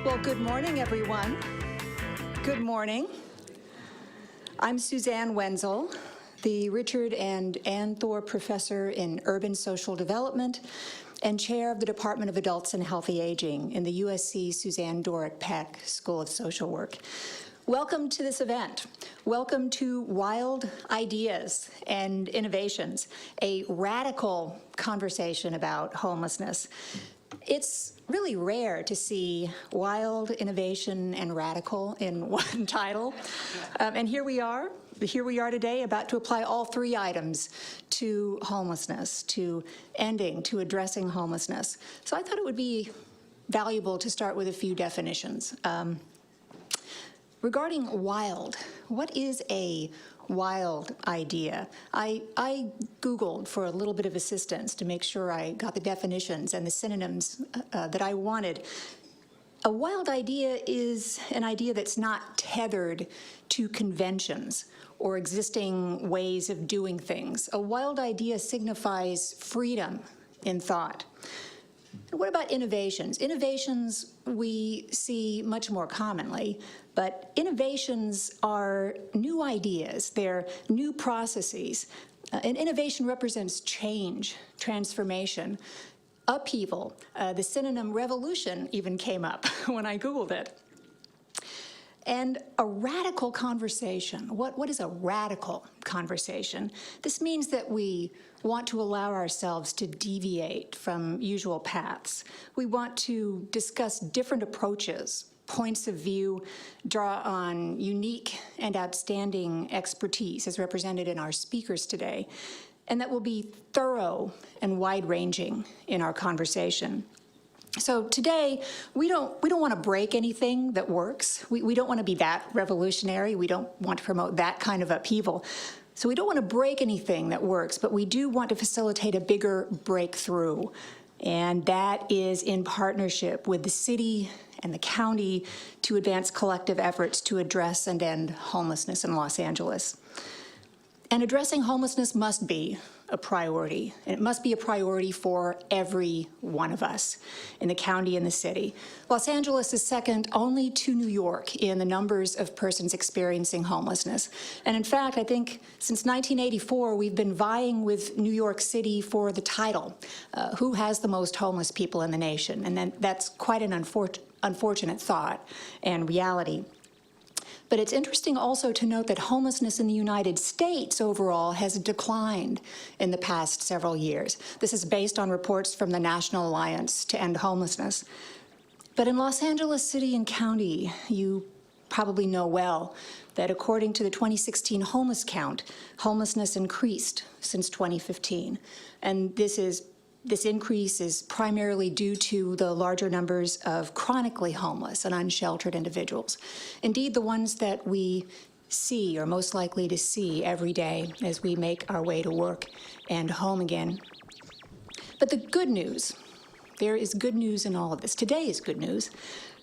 Well, good morning, everyone. Good morning. I'm Suzanne Wenzel, the Richard and Ann Thor Professor in Urban Social Development and Chair of the Department of Adults and Healthy Aging in the USC Suzanne Dorick Peck School of Social Work. Welcome to this event. Welcome to Wild Ideas and Innovations, a radical conversation about homelessness. It's really rare to see wild, innovation, and radical in one title. And here we are today about to apply all three items to homelessness, to ending, to addressing homelessness. So I thought it would be valuable to start with a few definitions. Regarding wild, what is a wild idea? I Googled for a little bit of assistance to make sure I got the definitions and the synonyms that I wanted. A wild idea is an idea that's not tethered to conventions or existing ways of doing things. A wild idea signifies freedom in thought. What about innovations? Innovations we see much more commonly, but innovations are new ideas, they're new processes. And innovation represents change, transformation, upheaval. The synonym revolution even came up when I Googled it. And a radical conversation. What is a radical conversation? This means that we want to allow ourselves to deviate from usual paths. We want to discuss different approaches, points of view, draw on unique and outstanding expertise as represented in our speakers today, and that will be thorough and wide-ranging in our conversation. So today, we don't want to break anything that works. We don't want to be that revolutionary. We don't want to promote that kind of upheaval. So we don't want to break anything that works, but we do want to facilitate a bigger breakthrough. And that is in partnership with the city and the county to advance collective efforts to address and end homelessness in Los Angeles. And addressing homelessness must be a priority. And it must be a priority for every one of us in the county and the city. Los Angeles is second only to New York in the numbers of persons experiencing homelessness. And in fact, I think since 1984, we've been vying with New York City for the title, who has the most homeless people in the nation? And then that's quite an unfortunate thought and reality. But it's interesting also to note that homelessness in the United States overall has declined in the past several years. This is based on reports from the National Alliance to End Homelessness. But in Los Angeles City and County, you probably know well that according to the 2016 homeless count, homelessness increased since 2015. And this increase is primarily due to the larger numbers of chronically homeless and unsheltered individuals. Indeed, the ones that we see or most likely to see every day as we make our way to work and home again. But the good news, there is good news in all of this. Today is good news.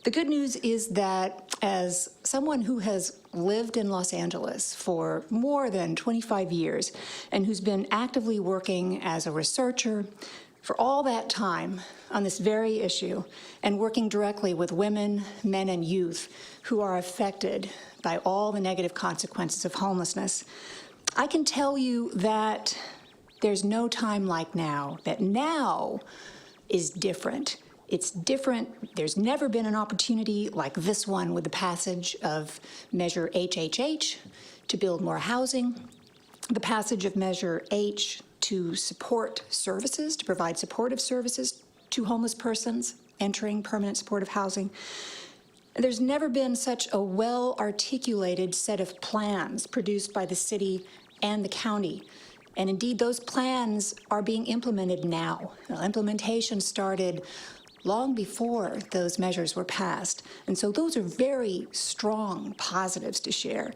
The good news is that as someone who has lived in Los Angeles for more than 25 years and who's been actively working as a researcher, for all that time on this very issue and working directly with women, men, and youth who are affected by all the negative consequences of homelessness, I can tell you that there's no time like now, that now is different. It's different. There's never been an opportunity like this one with the passage of Measure HHH to build more housing, the passage of Measure H to support services, to provide supportive services to homeless persons entering permanent supportive housing. There's never been such a well-articulated set of plans produced by the city and the county. And indeed, those plans are being implemented now. Implementation started long before those measures were passed. And so those are very strong positives to share.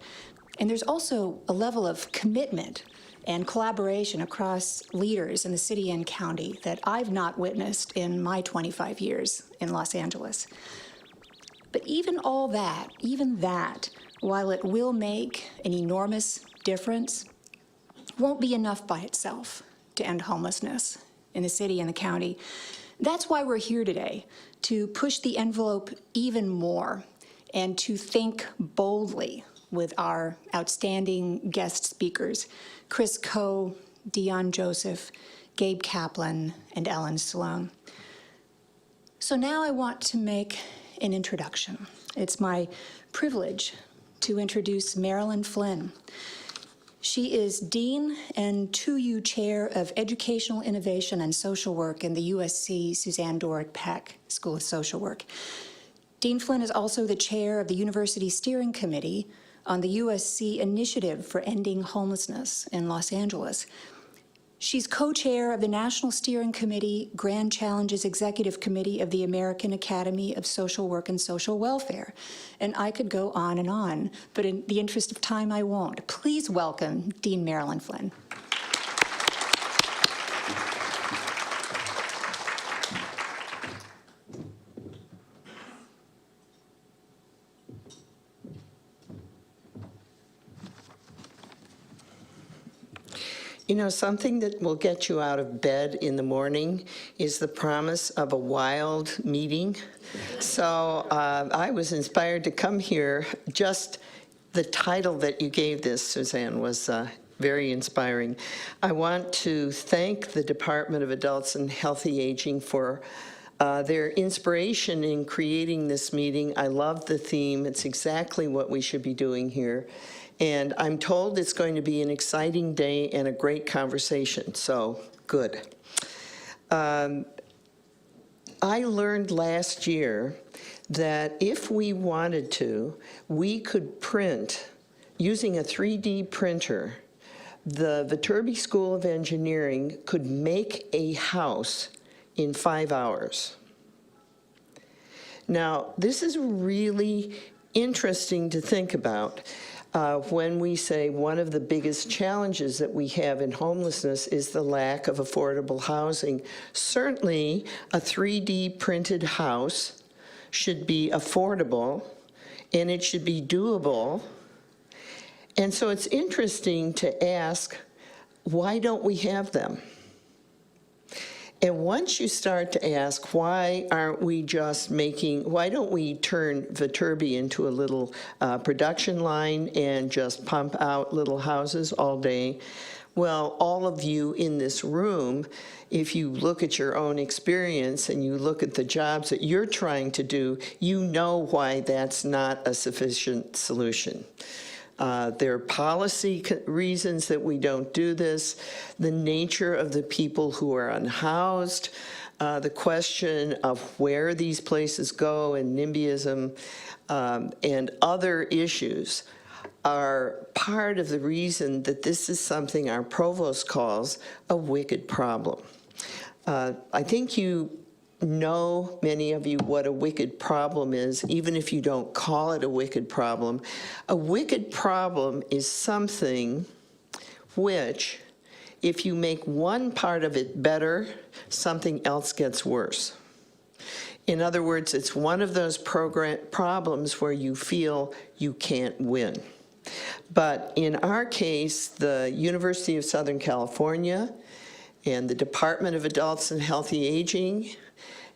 And there's also a level of commitment and collaboration across leaders in the city and county that I've not witnessed in my 25 years in Los Angeles. But even all that, while it will make an enormous difference, won't be enough by itself to end homelessness in the city and the county. That's why we're here today, to push the envelope even more and to think boldly with our outstanding guest speakers, Chris Coe, Dion Joseph, Gabe Kaplan, and Ellen Sloan. So now I want to make an introduction. It's my privilege to introduce Marilyn Flynn. She is Dean and 2U Chair of Educational Innovation and Social Work in the USC Suzanne Dorick Peck School of Social Work. Dean Flynn is also the Chair of the University Steering Committee on the USC Initiative for Ending Homelessness in Los Angeles. She's co-chair of the National Steering Committee Grand Challenges Executive Committee of the American Academy of Social Work and Social Welfare. And I could go on, but in the interest of time, I won't. Please welcome Dean Marilyn Flynn. You know, something that will get you out of bed in the morning is the promise of a wild meeting. So I was inspired to come here. Just the title that you gave this, Suzanne, was very inspiring. I want to thank the Department of Adults and Healthy Aging for their inspiration in creating this meeting. I love the theme. It's exactly what we should be doing here. And I'm told it's going to be an exciting day and a great conversation, so good. I learned last year that if we wanted to, we could print, using a 3D printer, the Viterbi School of Engineering could make a house in 5 hours. Now, this is really interesting to think about. When we say one of the biggest challenges that we have in homelessness is the lack of affordable housing. Certainly, a 3D printed house should be affordable, and it should be doable. And so it's interesting to ask, why don't we have them? And once you start to ask, why don't we turn Viterbi into a little production line and just pump out little houses all day? Well, all of you in this room, if you look at your own experience and you look at the jobs that you're trying to do, you know why that's not a sufficient solution. There are policy reasons that we don't do this, the nature of the people who are unhoused, the question of where these places go, and NIMBYism, and other issues are part of the reason that this is something our provost calls a wicked problem. I think you know, many of you, what a wicked problem is, even if you don't call it a wicked problem. A wicked problem is something which, if you make one part of it better, something else gets worse. In other words, it's one of those problems where you feel you can't win. But in our case, the University of Southern California and the Department of Adults and Healthy Aging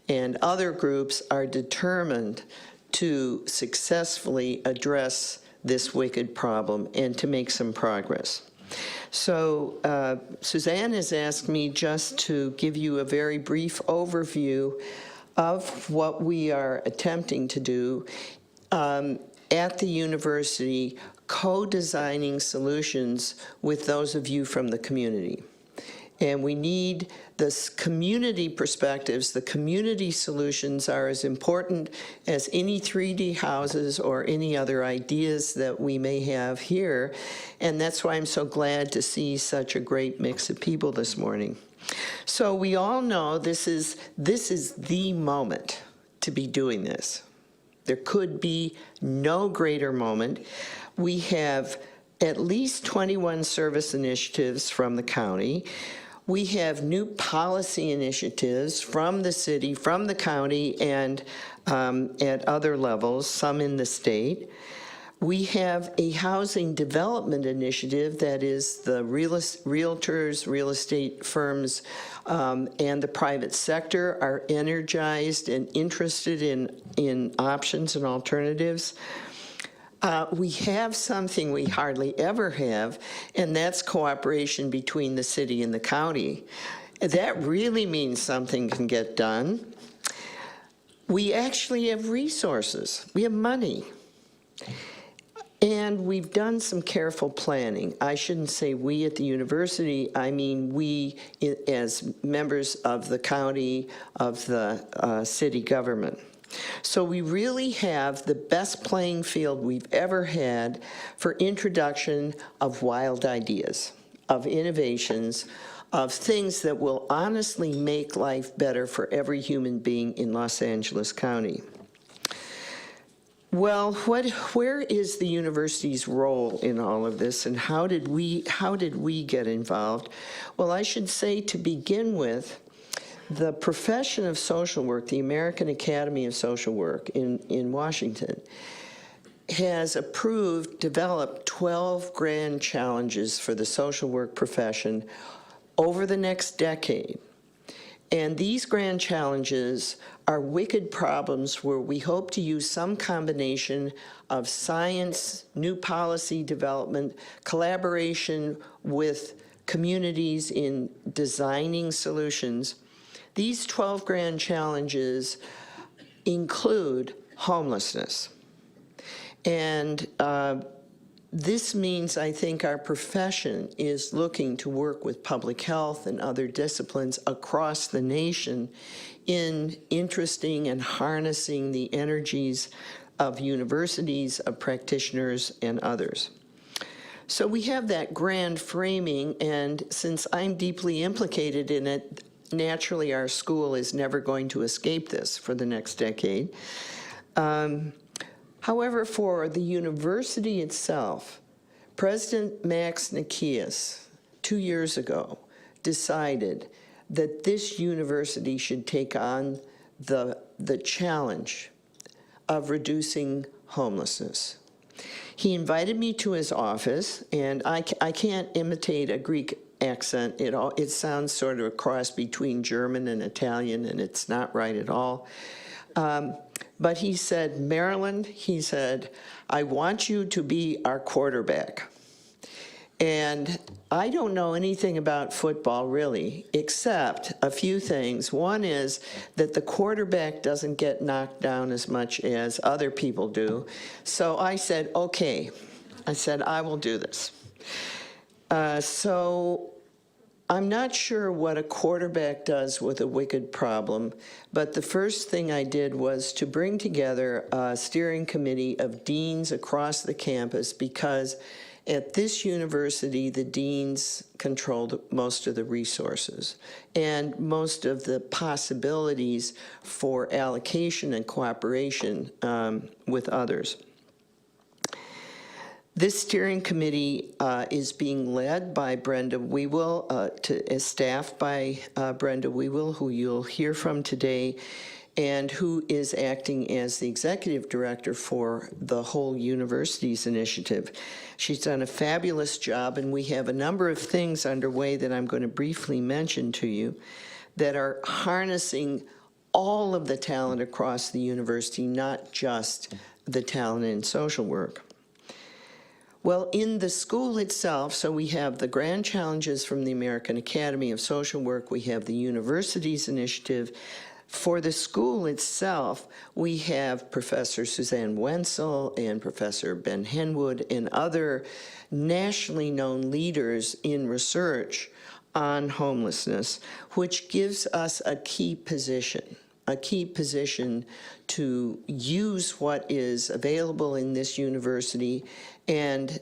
and other groups are determined to successfully address this wicked problem and to make some progress. So Suzanne has asked me just to give you a very brief overview of what we are attempting to do at the university, co-designing solutions with those of you from the community. And we need this community perspectives. The community solutions are as important as any 3D houses or any other ideas that we may have here. And that's why I'm so glad to see such a great mix of people this morning. So we all know this is the moment to be doing this. There could be no greater moment. We have at least 21 service initiatives from the county. We have new policy initiatives from the city, from the county, and at other levels, some in the state. We have a housing development initiative that is the realtors, real estate firms, and the private sector are energized and interested in options and alternatives. We have something we hardly ever have, and that's cooperation between the city and the county. That really means something can get done. We actually have resources. We have money. And we've done some careful planning. I shouldn't say we at the university, I mean we as members of the county, of the city government. So we really have the best playing field we've ever had for introduction of wild ideas, of innovations, of things that will honestly make life better for every human being in Los Angeles County. Well, where is the university's role in all of this, and how did we get involved? Well, I should say to begin with, the profession of social work, the American Academy of Social Work in Washington, has developed 12 grand challenges for the social work profession over the next decade. And these grand challenges are wicked problems where we hope to use some combination of science, new policy development, collaboration with communities in designing solutions. These 12 grand challenges include homelessness. And this means, I think, our profession is looking to work with public health and other disciplines across the nation in interesting and harnessing the energies of universities, of practitioners, and others. So we have that grand framing, and since I'm deeply implicated in it, naturally our school is never going to escape this for the next decade. However, for the university itself, President Max Nikias, 2 years ago, decided that this university should take on the challenge of reducing homelessness. He invited me to his office, and I can't imitate a Greek accent. It sounds sort of a cross between German and Italian, and it's not right at all. But he said, Marilyn, he said, I want you to be our quarterback. And I don't know anything about football, really, except a few things. One is that the quarterback doesn't get knocked down as much as other people do. So I said, okay. I said, I will do this. So I'm not sure what a quarterback does with a wicked problem, but the first thing I did was to bring together a steering committee of deans across the campus, because at this university, the deans controlled most of the resources and most of the possibilities for allocation and cooperation with others. This steering committee is being led by Brenda Wewell, staffed by Brenda Wewell, who you'll hear from today, and who is acting as the executive director for the whole university's initiative. She's done a fabulous job, and we have a number of things underway that I'm going to briefly mention to you that are harnessing all of the talent across the university, not just the talent in social work. Well, in the school itself, so we have the grand challenges from the American Academy of Social Work, we have the university's initiative. For the school itself, we have Professor Suzanne Wenzel and Professor Ben Henwood and other nationally known leaders in research on homelessness, which gives us a key position to use what is available in this university and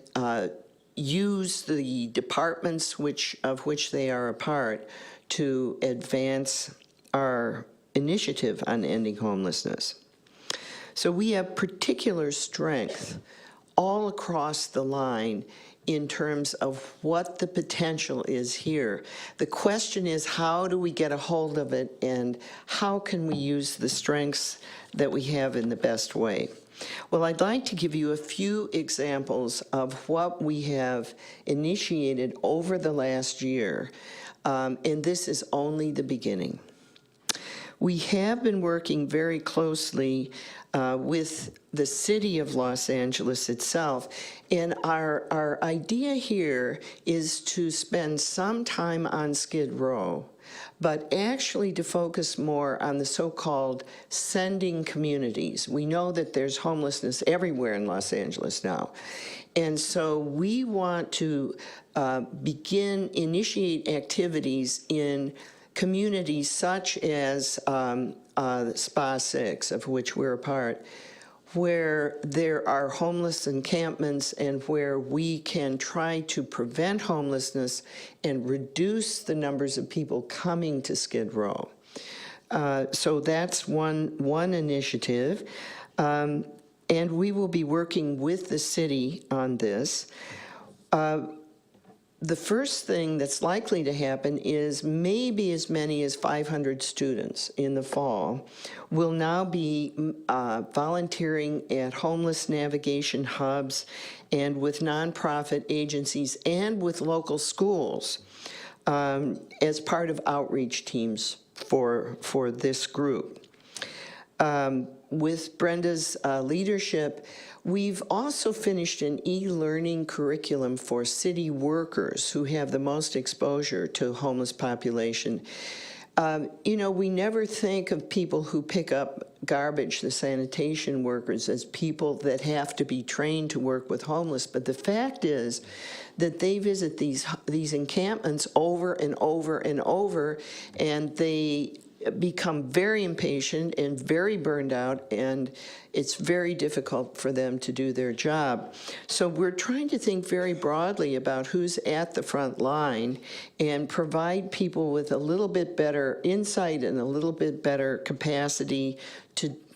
use the departments of which they are a part to advance our initiative on ending homelessness. So we have particular strength all across the line in terms of what the potential is here. The question is, how do we get a hold of it, and how can we use the strengths that we have in the best way? Well, I'd like to give you a few examples of what we have initiated over the last year, and this is only the beginning. We have been working very closely with the city of Los Angeles itself, and our idea here is to spend some time on Skid Row, but actually to focus more on the so-called sending communities. We know that there's homelessness everywhere in Los Angeles now. And so we want to initiate activities in communities such as SPA 6, of which we're a part, where there are homeless encampments and where we can try to prevent homelessness and reduce the numbers of people coming to Skid Row. So that's one initiative. And we will be working with the city on this. The first thing that's likely to happen is maybe as many as 500 students in the fall will now be volunteering at homeless navigation hubs and with nonprofit agencies and with local schools as part of outreach teams for this group. With Brenda's leadership, we've also finished an e-learning curriculum for city workers who have the most exposure to homeless population. You know, we never think of people who pick up garbage, the sanitation workers, as people that have to be trained to work with homeless, but the fact is that they visit these encampments over and over and over, and they become very impatient and very burned out, and it's very difficult for them to do their job. So we're trying to think very broadly about who's at the front line and provide people with a little bit better insight and a little bit better capacity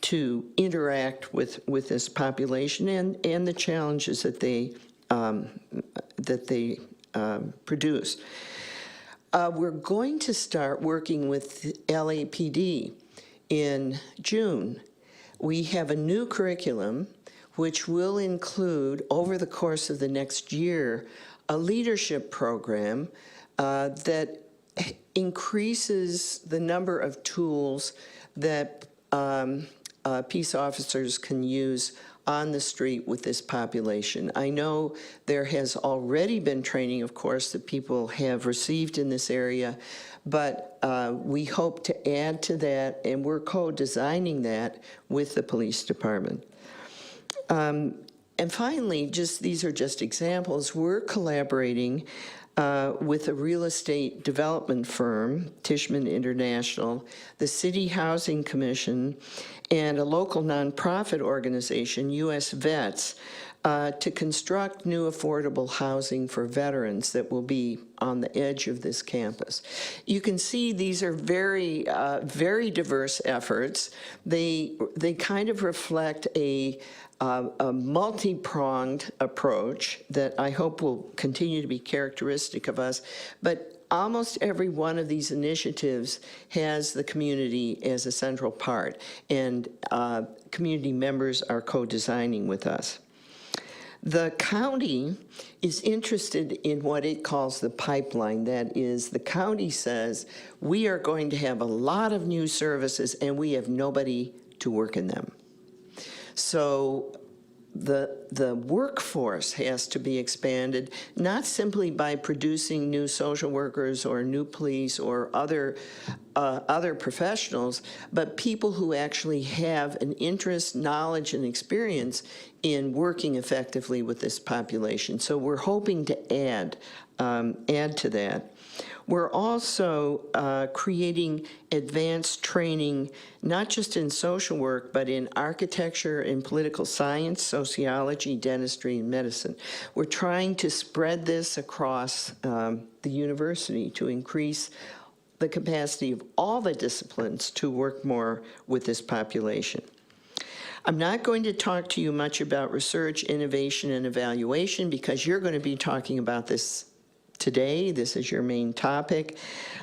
to interact with this population and the challenges that they produce. We're going to start working with LAPD in June. We have a new curriculum which will include, over the course of the next year, a leadership program that increases the number of tools that peace officers can use on the street with this population. I know there has already been training, of course, that people have received in this area, but we hope to add to that, and we're co-designing that with the police department. And finally, these are just examples. We're collaborating with a real estate development firm, Tishman International, the City Housing Commission, and a local nonprofit organization, US Vets, to construct new affordable housing for veterans that will be on the edge of this campus. You can see these are very, very diverse efforts. They kind of reflect a multi-pronged approach that I hope will continue to be characteristic of us, but almost every one of these initiatives has the community as a central part, and community members are co-designing with us. The county is interested in what it calls the pipeline. That is, the county says, we are going to have a lot of new services and we have nobody to work in them. So the workforce has to be expanded, not simply by producing new social workers or new police or other professionals, but people who actually have an interest, knowledge, and experience in working effectively with this population. So we're hoping to add to that. We're also creating advanced training, not just in social work, but in architecture, in political science, sociology, dentistry, and medicine. We're trying to spread this across the university to increase the capacity of all the disciplines to work more with this population. I'm not going to talk to you much about research, innovation, and evaluation because you're going to be talking about this today. This is your main topic.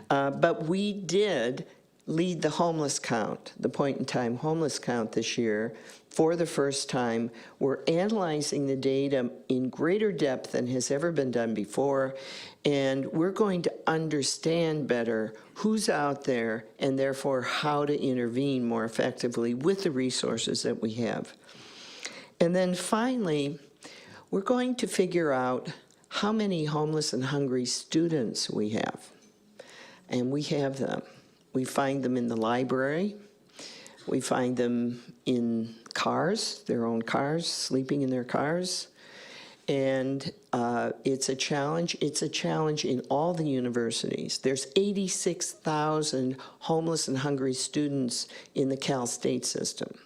But we did lead the homeless count, the point-in-time homeless count this year. For the first time, we're analyzing the data in greater depth than has ever been done before, and we're going to understand better who's out there and therefore how to intervene more effectively with the resources that we have. And then finally, we're going to figure out how many homeless and hungry students we have. And we have them. We find them in the library. We find them in cars, their own cars, sleeping in their cars. And it's a challenge. It's a challenge in all the universities. There's 86,000 homeless and hungry students in the Cal State system.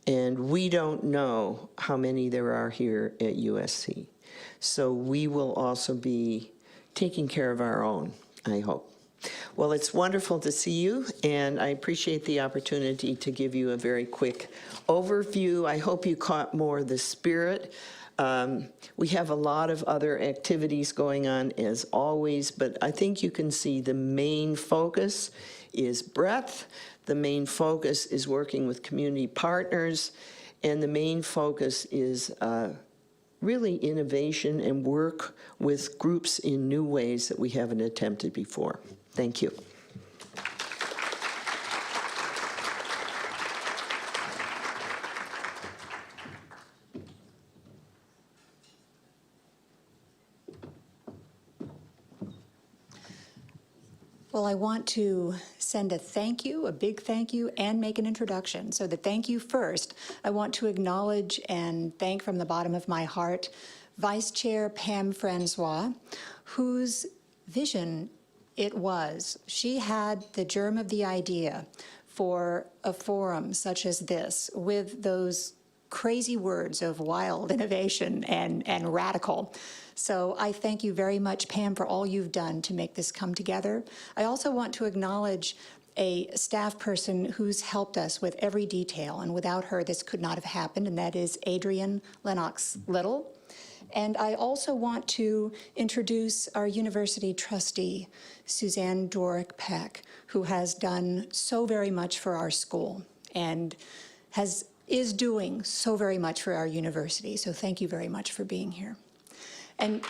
And we don't know how many there are here at USC. So we will also be taking care of our own, I hope. Well, it's wonderful to see you, and I appreciate the opportunity to give you a very quick overview. I hope you caught more of the spirit. We have a lot of other activities going on, as always, but I think you can see the main focus is breadth. The main focus is working with community partners, and the main focus is really innovation and work with groups in new ways that we haven't attempted before. Thank you. Well, I want to send a thank you, a big thank you, and make an introduction. So the thank you first, I want to acknowledge and thank from the bottom of my heart Vice Chair Pam Francois, whose vision it was. She had the germ of the idea for a forum such as this with those crazy words of wild innovation and radical. So I thank you very much, Pam, for all you've done to make this come together. I also want to acknowledge a staff person who's helped us with every detail, and without her, this could not have happened, and that is Adrienne Lennox-Little. And I also want to introduce our university trustee, Suzanne Dorick-Peck, who has done so very much for our school and is doing so very much for our university. So thank you very much for being here. And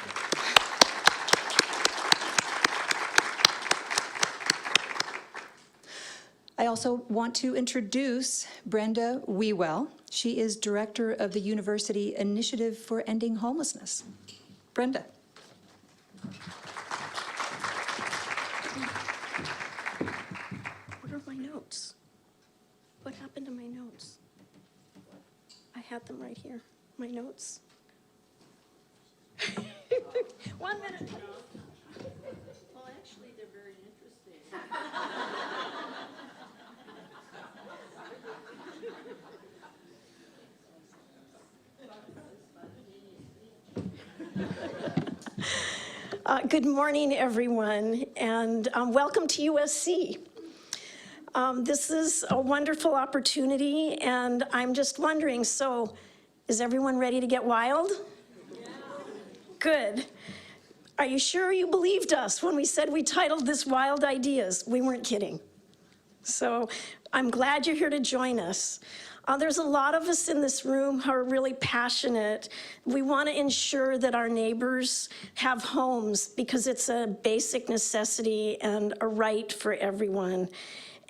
I also want to introduce Brenda Wewell. She is director of the University Initiative for Ending Homelessness. Brenda. What are my notes? What happened to my notes? I had them right here. My notes. 1 minute, please. Well, actually, they're very interesting. Good morning, everyone, and welcome to USC. This is a wonderful opportunity, and I'm just wondering, so is everyone ready to get wild? Yeah. Good. Are you sure you believed us when we said we titled this Wild Ideas? We weren't kidding. So I'm glad you're here to join us. There's a lot of us in this room who are really passionate. We want to ensure that our neighbors have homes because it's a basic necessity and a right for everyone.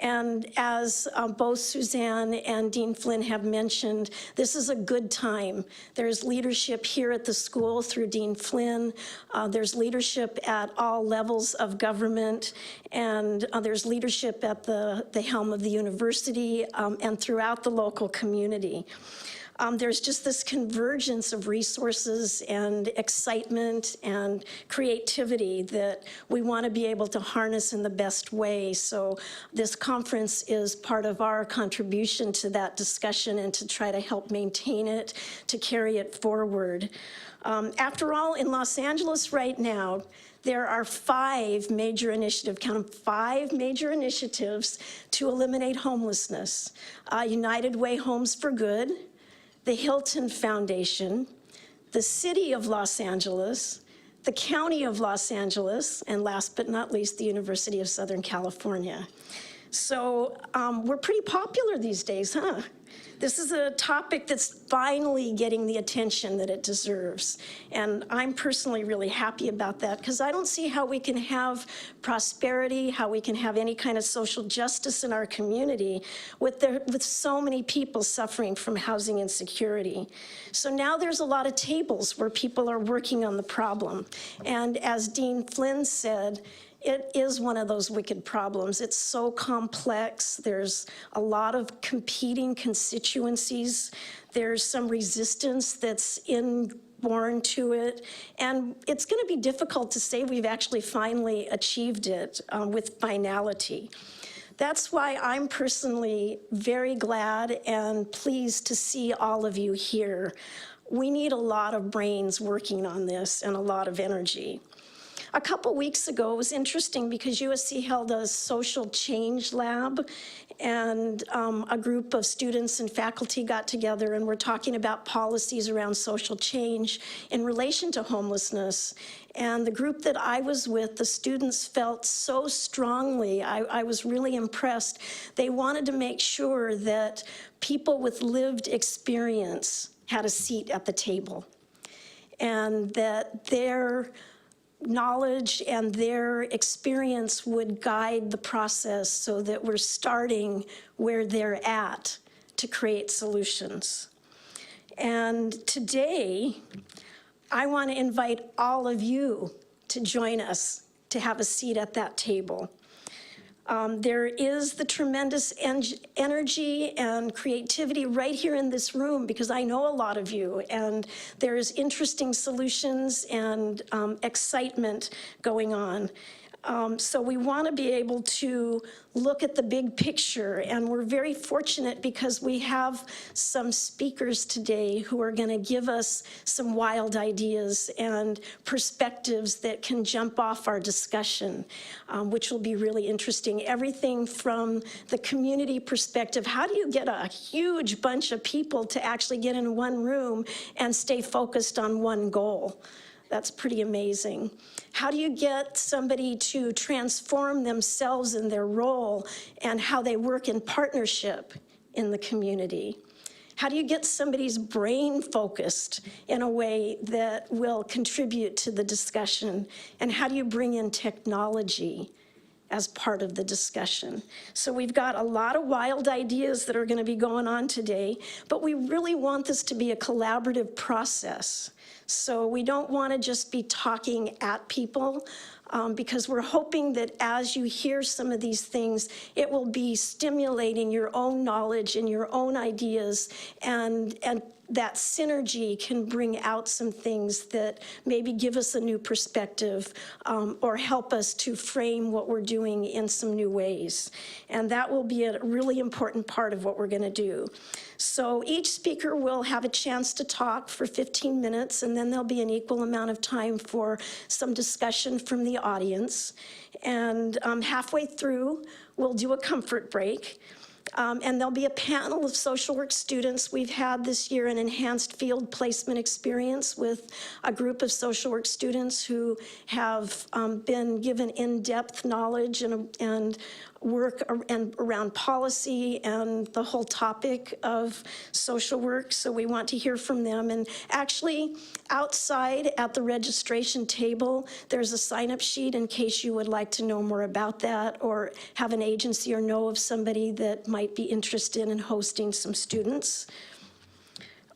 And as both Suzanne and Dean Flynn have mentioned, this is a good time. There's leadership here at the school through Dean Flynn. There's leadership at all levels of government, and there's leadership at the helm of the university and throughout the local community. There's just this convergence of resources and excitement and creativity that we want to be able to harness in the best way. So this conference is part of our contribution to that discussion and to try to help maintain it, to carry it forward. After all, in Los Angeles right now, there are 5 major initiatives, count them, 5 major initiatives to eliminate homelessness. United Way Homes for Good, the Hilton Foundation, the City of Los Angeles, the County of Los Angeles, and last but not least, the University of Southern California. So we're pretty popular these days, huh? This is a topic that's finally getting the attention that it deserves. And I'm personally really happy about that, because I don't see how we can have prosperity, how we can have any kind of social justice in our community with so many people suffering from housing insecurity. So now there's a lot of tables where people are working on the problem. And as Dean Flynn said, it is one of those wicked problems. It's so complex. There's a lot of competing constituencies. There's some resistance that's inborn to it. And it's going to be difficult to say we've actually finally achieved it with finality. That's why I'm personally very glad and pleased to see all of you here. We need a lot of brains working on this and a lot of energy. A couple weeks ago, it was interesting because USC held a social change lab, and a group of students and faculty got together and were talking about policies around social change in relation to homelessness. And the group that I was with, the students felt so strongly, I was really impressed. They wanted to make sure that people with lived experience had a seat at the table, and that their knowledge and their experience would guide the process so that we're starting where they're at to create solutions. And today, I want to invite all of you to join us to have a seat at that table. There is the tremendous energy and creativity right here in this room, because I know a lot of you, and there's interesting solutions and excitement going on. So we want to be able to look at the big picture, and we're very fortunate because we have some speakers today who are going to give us some wild ideas and perspectives that can jump off our discussion, which will be really interesting. Everything from the community perspective, how do you get a huge bunch of people to actually get in one room and stay focused on one goal? That's pretty amazing. How do you get somebody to transform themselves in their role and how they work in partnership in the community? How do you get somebody's brain focused in a way that will contribute to the discussion? And how do you bring in technology as part of the discussion? So we've got a lot of wild ideas that are going to be going on today, but we really want this to be a collaborative process. So we don't want to just be talking at people, because we're hoping that as you hear some of these things, it will be stimulating your own knowledge and your own ideas, and that synergy can bring out some things that maybe give us a new perspective, or help us to frame what we're doing in some new ways. And that will be a really important part of what we're going to do. So each speaker will have a chance to talk for 15 minutes, and then there'll be an equal amount of time for some discussion from the audience. And halfway through, we'll do a comfort break. And there'll be a panel of social work students. We've had this year an enhanced field placement experience with a group of social work students who have been given in-depth knowledge and work around policy and the whole topic of social work. So we want to hear from them. And actually, outside at the registration table, there's a sign-up sheet in case you would like to know more about that, or have an agency or know of somebody that might be interested in hosting some students.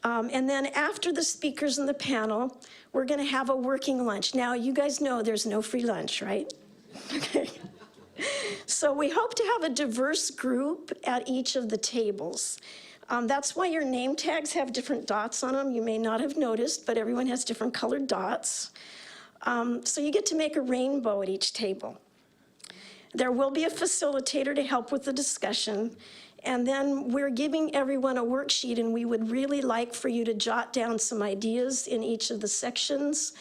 And then after the speakers in the panel, we're going to have a working lunch. Now, you guys know there's no free lunch, right? Okay. So we hope to have a diverse group at each of the tables. That's why your name tags have different dots on them. You may not have noticed, but everyone has different colored dots. So you get to make a rainbow at each table. There will be a facilitator to help with the discussion. And then we're giving everyone a worksheet, and we would really like for you to jot down some ideas in each of the sections.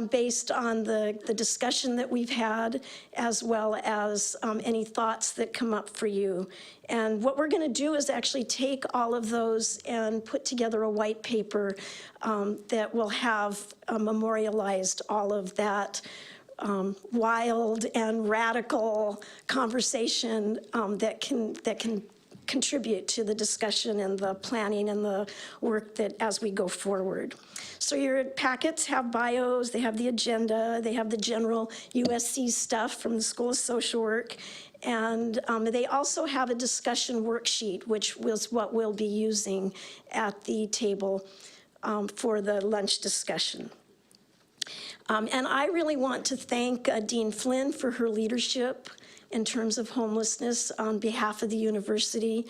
based on the discussion that we've had, as well as any thoughts that come up for you. And what we're going to do is actually take all of those and put together a white paper that will have memorialized all of that wild and radical conversation that can contribute to the discussion and the planning and the work that as we go forward. So your packets have bios, they have the agenda, they have the general USC stuff from the School of Social Work, and they also have a discussion worksheet, which was what we'll be using at the table for the lunch discussion. And I really want to thank Dean Flynn for her leadership in terms of homelessness on behalf of the university.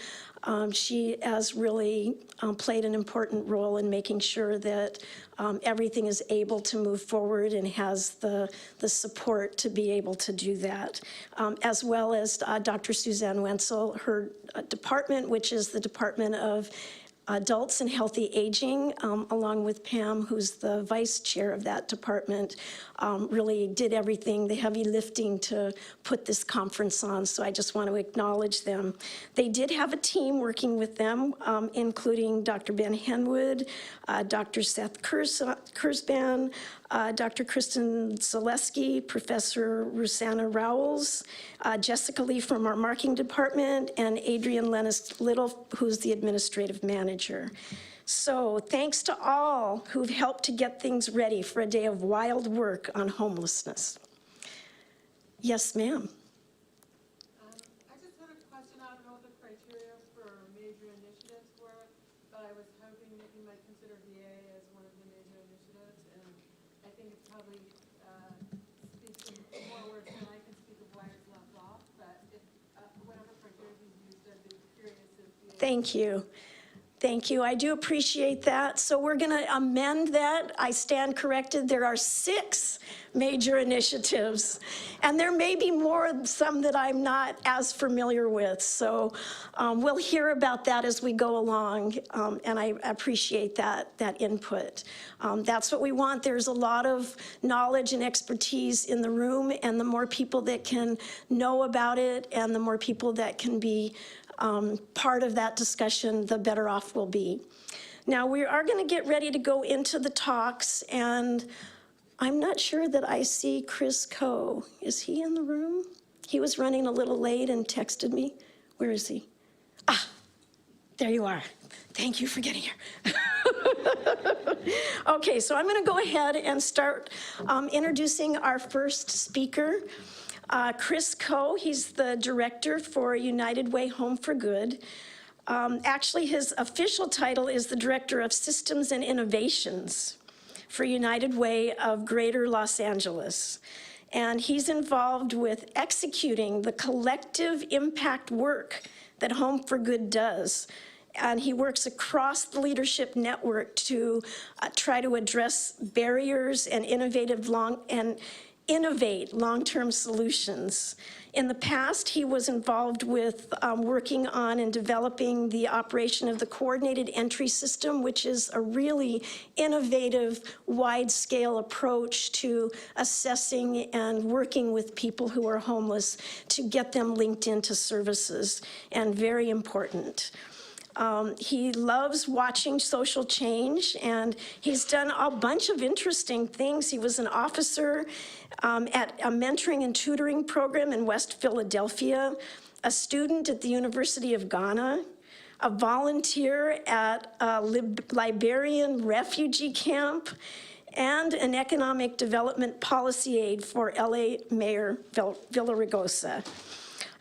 She has really played an important role in making sure that everything is able to move forward and has the support to be able to do that, as well as Dr. Suzanne Wenzel, her department, which is the Department of Adults and Healthy Aging, along with Pam, who's the vice chair of that department, really did everything, the heavy lifting to put this conference on, so I just want to acknowledge them. They did have a team working with them, including Dr. Ben Henwood, Dr. Seth Kurzban, Dr. Kristen Zaleski, Professor Rosanna Rowles, Jessica Lee from our marketing department, and Adrian Lennis Little, who's the administrative manager. So thanks to all who've helped to get things ready for a day of wild work on homelessness. Yes, ma'am. I just had a question. I don't know what the criteria for major initiatives were, but I was hoping that you might consider VA as one of the major initiatives, and I think it probably speaks in more words than I can speak of why it's left off, but if whatever criteria you used, I'd be curious if VA... Thank you. Thank you. I do appreciate that. So we're going to amend that. I stand corrected. There are 6 major initiatives, and there may be more, some that I'm not as familiar with. So we'll hear about that as we go along, and I appreciate that input. That's what we want. There's a lot of knowledge and expertise in the room, and the more people that can know about it and the more people that can be part of that discussion, the better off we'll be. Now, we are going to get ready to go into the talks, and I'm not sure that I see Chris Coe. Is he in the room? He was running a little late and texted me. Where is he? Ah, there you are. Thank you for getting here. Okay, so I'm going to go ahead and start introducing our first speaker. Chris Coe, he's the director for United Way Home for Good. Actually, his official title is the Director of Systems and Innovations for United Way of Greater Los Angeles. And he's involved with executing the collective impact work that Home for Good does. And he works across the leadership network to try to address barriers and innovate long-term solutions. In the past, he was involved with working on and developing the operation of the coordinated entry system, which is a really innovative, wide-scale approach to assessing and working with people who are homeless to get them linked into services, and very important. He loves watching social change, and he's done a bunch of interesting things. He was an officer at a mentoring and tutoring program in West Philadelphia, a student at the University of Ghana, a volunteer at a Liberian refugee camp, and an economic development policy aide for LA Mayor Villaraigosa,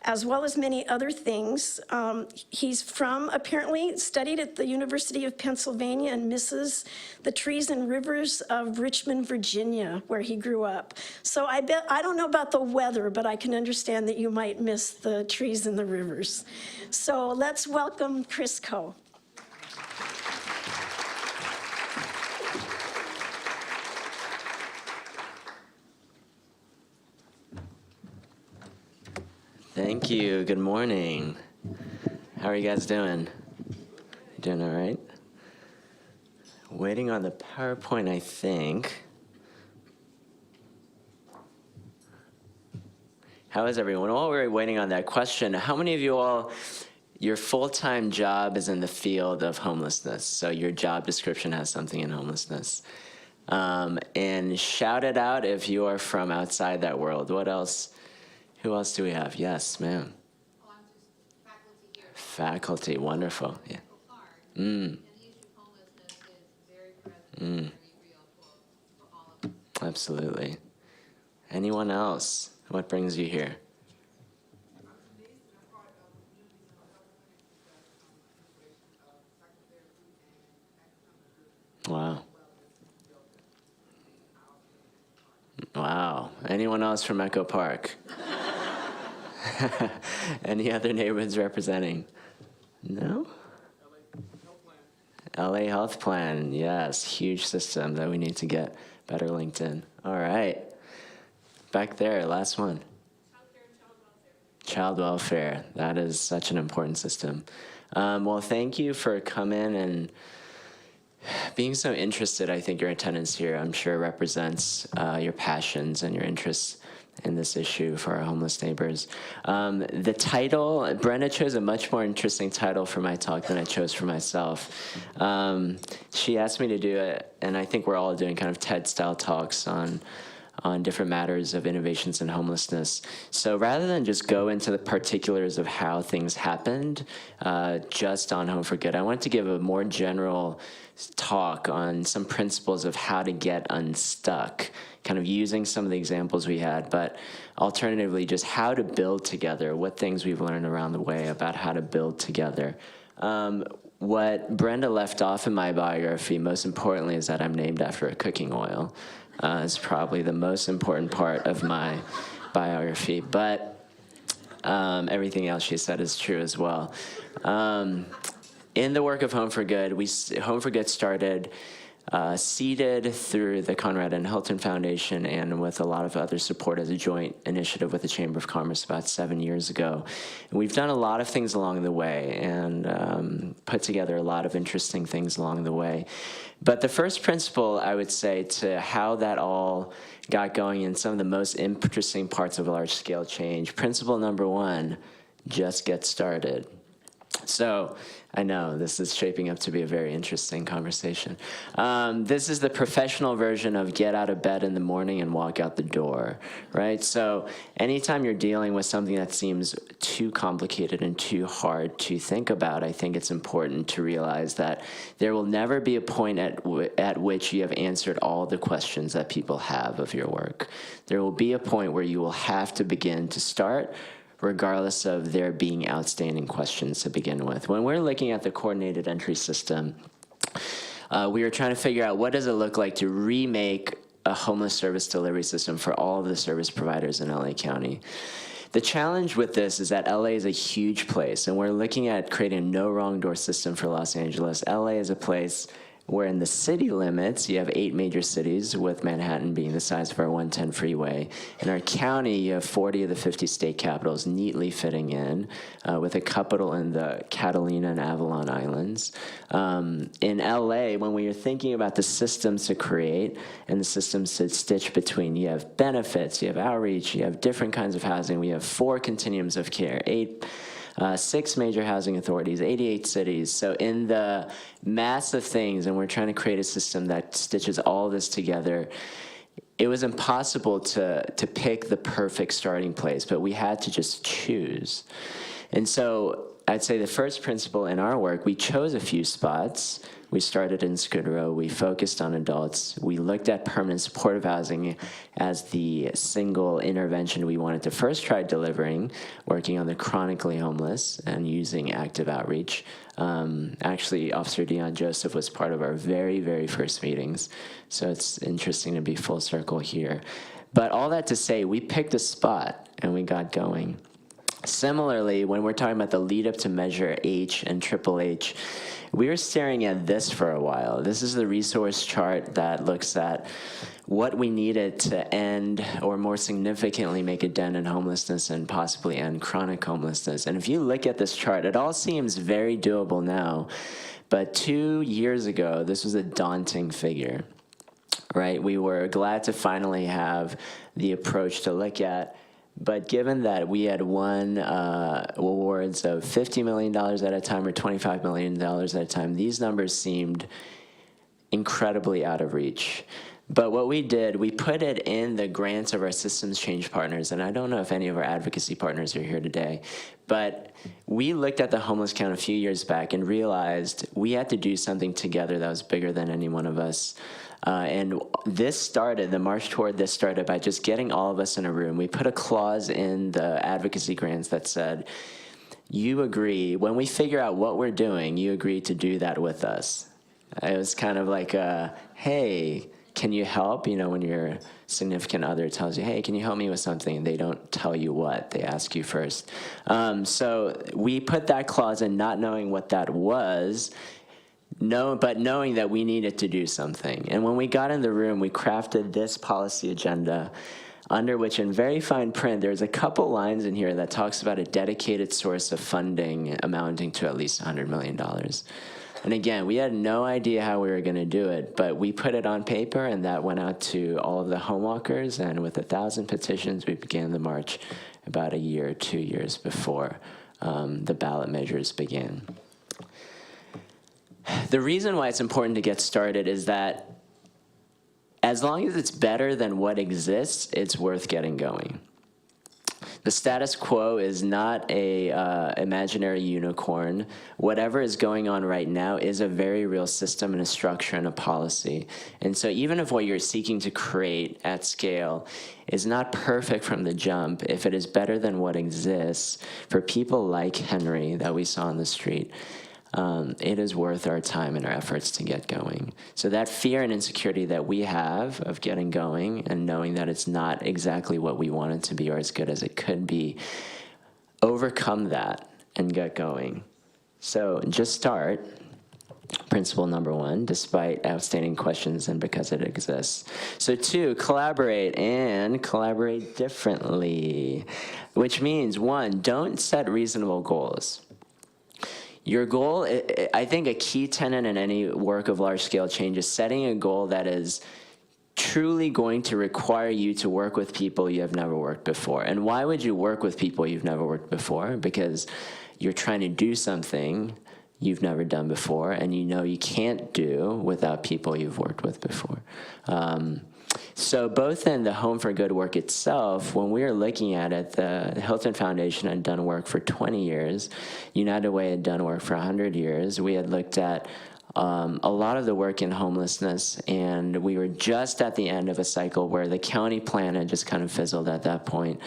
as well as many other things. He's apparently studied at the University of Pennsylvania and misses the trees and rivers of Richmond, Virginia, where he grew up. So I don't know about the weather, but I can understand that you might miss the trees and the rivers. So let's welcome Chris Coe. Thank you. Good morning. How are you guys doing? Doing all right? Waiting on the PowerPoint, I think. How is everyone? While we're waiting on that question, how many of you all, your full-time job is in the field of homelessness? So your job description has something in homelessness. And shout it out if you are from outside that world. What else? Who else do we have? Yes, ma'am. Oh, I'm just faculty here. Faculty, wonderful. Yeah. And the issue of homelessness is very present, very real for all of us. Absolutely. Anyone else? What brings you here? Wow. Wow. Anyone else from Echo Park? Any other neighborhoods representing? No? LA Health Plan, yes, huge system that we need to get better linked in. All right. Back there, last one. Child welfare, that is such an important system. Well, thank you for coming and being so interested. I think your attendance here, I'm sure, represents your passions and your interests in this issue for our homeless neighbors. The title, Brenda chose a much more interesting title for my talk than I chose for myself. She asked me to do it, and I think we're all doing kind of TED-style talks on different matters of innovations in homelessness. So rather than just go into the particulars of how things happened just on Home for Good, I wanted to give a more general talk on some principles of how to get unstuck, kind of using some of the examples we had, but alternatively just how to build together, what things we've learned around the way about how to build together. What Brenda left off in my biography, most importantly, is that I'm named after a cooking oil. Is probably the most important part of my biography, but everything else she said is true as well. In the work of Home for Good, Home for Good started seeded through the Conrad and Hilton Foundation and with a lot of other support as a joint initiative with the Chamber of Commerce about 7 years ago. And we've done a lot of things along the way and put together a lot of interesting things along the way. But the first principle, I would say, to how that all got going in some of the most interesting parts of large-scale change, principle number one, just get started. So I know this is shaping up to be a very interesting conversation. This is the professional version of get out of bed in the morning and walk out the door, right? So anytime you're dealing with something that seems too complicated and too hard to think about, I think it's important to realize that there will never be a point at which you have answered all the questions that people have of your work. There will be a point where you will have to begin to start, regardless of there being outstanding questions to begin with. When we're looking at the coordinated entry system, we were trying to figure out what does it look like to remake a homeless service delivery system for all of the service providers in LA County. The challenge with this is that LA is a huge place, and we're looking at creating a no wrong door system for Los Angeles. LA is a place where in the city limits, you have 8 major cities, with Manhattan being the size of our 110 freeway. In our county, you have 40 of the 50 state capitals neatly fitting in, with a couple in the Catalina and Avalon Islands. In LA, when we are thinking about the systems to create and the systems to stitch between, you have benefits, you have outreach, you have different kinds of housing. We have 4 continuums of care, 6 major housing authorities, 88 cities. So in the mass of things, and we're trying to create a system that stitches all this together, it was impossible to pick the perfect starting place, but we had to just choose. And so I'd say the first principle in our work, we chose a few spots. We started in Skid Row. We focused on adults. We looked at permanent supportive housing as the single intervention we wanted to first try delivering, working on the chronically homeless and using active outreach. Actually, Officer Dion Joseph was part of our very, very first meetings. So it's interesting to be full circle here. But all that to say, we picked a spot and we got going. Similarly, when we're talking about the lead up to Measure H and Triple H, we were staring at this for a while. This is the resource chart that looks at what we needed to end, or more significantly make a dent in homelessness and possibly end chronic homelessness. And if you look at this chart, it all seems very doable now. But 2 years ago, this was a daunting figure, right? We were glad to finally have the approach to look at But given that we had won awards of $50 million at a time or $25 million at a time, these numbers seemed incredibly out of reach. But what we did, we put it in the grants of our systems change partners, and I don't know if any of our advocacy partners are here today, but we looked at the homeless count a few years back and realized we had to do something together that was bigger than any one of us. And this started, the march toward this started by just getting all of us in a room. We put a clause in the advocacy grants that said, you agree, when we figure out what we're doing, you agree to do that with us. It was kind of like, hey, can you help? You know, when your significant other tells you, hey, can you help me with something? They don't tell you what, they ask you first. So we put that clause in not knowing what that was, but knowing that we needed to do something. And when we got in the room, we crafted this policy agenda under which in very fine print, there's a couple lines in here that talks about a dedicated source of funding amounting to at least $100 million. And again, we had no idea how we were going to do it, but we put it on paper, and that went out to all of the home walkers, and with 1,000 petitions, we began the march about a year or 2 years before the ballot measures began. The reason why it's important to get started is that as long as it's better than what exists, it's worth getting going. The status quo is not a imaginary unicorn. Whatever is going on right now is a very real system and a structure and a policy. And so even if what you're seeking to create at scale is not perfect from the jump, if it is better than what exists for people like Henry that we saw on the street, it is worth our time and our efforts to get going. So that fear and insecurity that we have of getting going and knowing that it's not exactly what we want it to be or as good as it could be, overcome that and get going. So just start. Principle number one, despite outstanding questions and because it exists. So 2, collaborate and collaborate differently, which means 1, don't set reasonable goals. Your goal, I think a key tenet in any work of large-scale change is setting a goal that is truly going to require you to work with people you have never worked before. And why would you work with people you've never worked before? Because you're trying to do something you've never done before, and you know you can't do without people you've worked with before. So both in the Home for Good work itself, when we were looking at it, the Hilton Foundation had done work for 20 years. United Way had done work for 100 years. We had looked at a lot of the work in homelessness, and we were just at the end of a cycle where the county plan had just kind of fizzled at that point.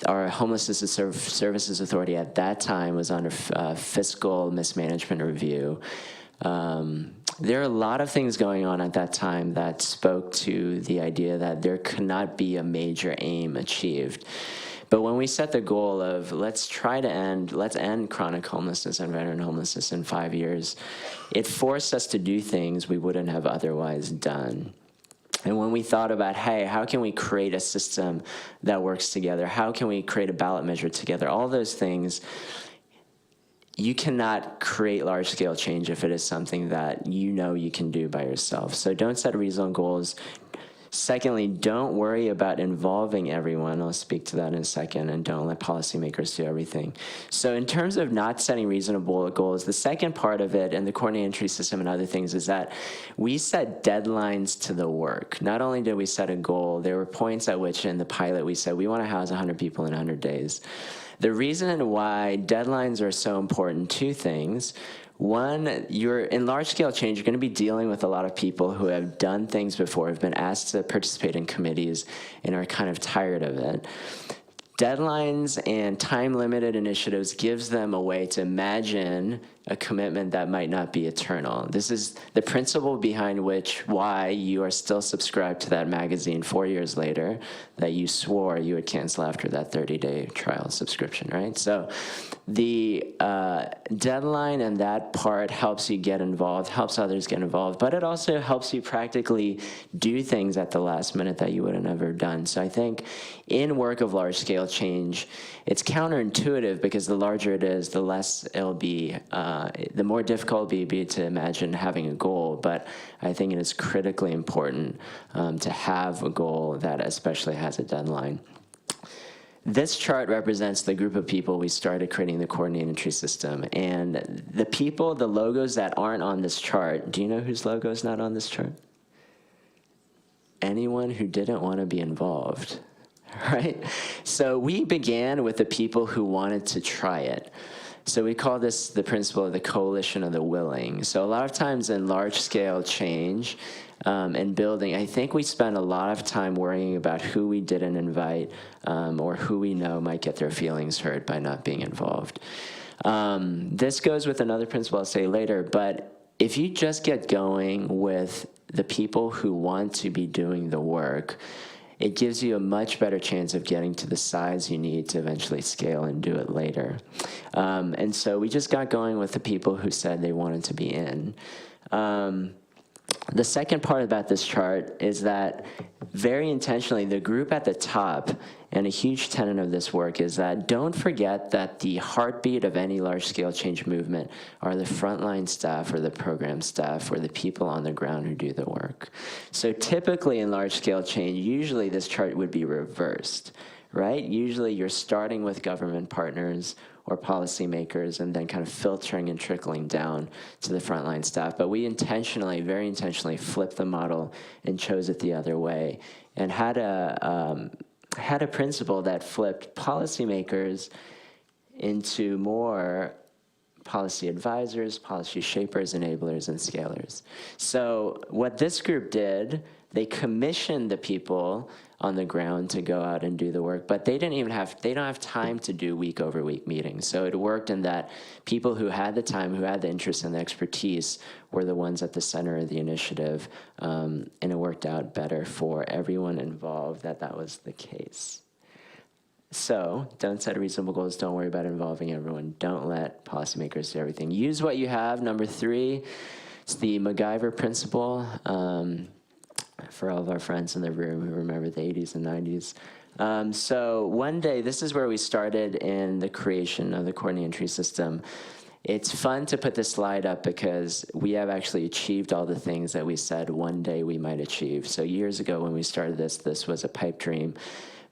Our Homelessness Services Authority at that time was under fiscal mismanagement review. There are a lot of things going on at that time that spoke to the idea that there could not be a major aim achieved. But when we set the goal of let's end chronic homelessness and veteran homelessness in 5 years, it forced us to do things we wouldn't have otherwise done. And when we thought about, hey, how can we create a system that works together? How can we create a ballot measure together? All those things, you cannot create large-scale change if it is something that you know you can do by yourself. So don't set reasonable goals. Secondly, don't worry about involving everyone. I'll speak to that in a second, and don't let policymakers do everything. So in terms of not setting reasonable goals, the second part of it, and the coordinated entry system and other things, is that we set deadlines to the work. Not only did we set a goal, there were points at which in the pilot we said we want to house 100 people in 100 days. The reason why deadlines are so important, 2 things. One, you're in large-scale change, you're going to be dealing with a lot of people who have done things before, have been asked to participate in committees, and are kind of tired of it. Deadlines and time-limited initiatives gives them a way to imagine a commitment that might not be eternal. This is the principle behind why you are still subscribed to that magazine 4 years later that you swore you would cancel after that 30-day trial subscription, right? So the deadline and that part helps you get involved, helps others get involved, but it also helps you practically do things at the last minute that you would have never done. So I think in work of large-scale change, it's counterintuitive because the larger it is, the less it'll be the more difficult it would be to imagine having a goal, but I think it is critically important to have a goal that especially has a deadline. This chart represents the group of people we started creating the coordinated tree system. And the people, the logos that aren't on this chart, do you know whose logo is not on this chart? Anyone who didn't want to be involved, right? So we began with the people who wanted to try it. So we call this the principle of the coalition of the willing. So a lot of times in large-scale change and building, I think we spend a lot of time worrying about who we didn't invite or who we know might get their feelings hurt by not being involved. This goes with another principle I'll say later, but if you just get going with the people who want to be doing the work, it gives you a much better chance of getting to the size you need to eventually scale and do it later. And so we just got going with the people who said they wanted to be in. The second part about this chart is that very intentionally, the group at the top, and a huge tenet of this work is that don't forget that the heartbeat of any large-scale change movement are the frontline staff or the program staff or the people on the ground who do the work. So typically in large-scale change, usually this chart would be reversed, right? Usually you're starting with government partners or policymakers and then kind of filtering and trickling down to the frontline staff. But we intentionally, very intentionally flipped the model and chose it the other way and had a principle that flipped policymakers into more policy advisors, policy shapers, enablers, and scalers. So what this group did, they commissioned the people on the ground to go out and do the work, but they don't have time to do week over week meetings. So it worked in that people who had the time, who had the interest and the expertise were the ones at the center of the initiative, and it worked out better for everyone involved that was the case. So don't set reasonable goals, don't worry about involving everyone, don't let policymakers do everything. Use what you have. Number 3, it's the MacGyver principle. For all of our friends in the room who remember the 80s and 90s. So one day, this is where we started in the creation of the coordinated tree system. It's fun to put this slide up because we have actually achieved all the things that we said one day we might achieve. So years ago when we started this was a pipe dream.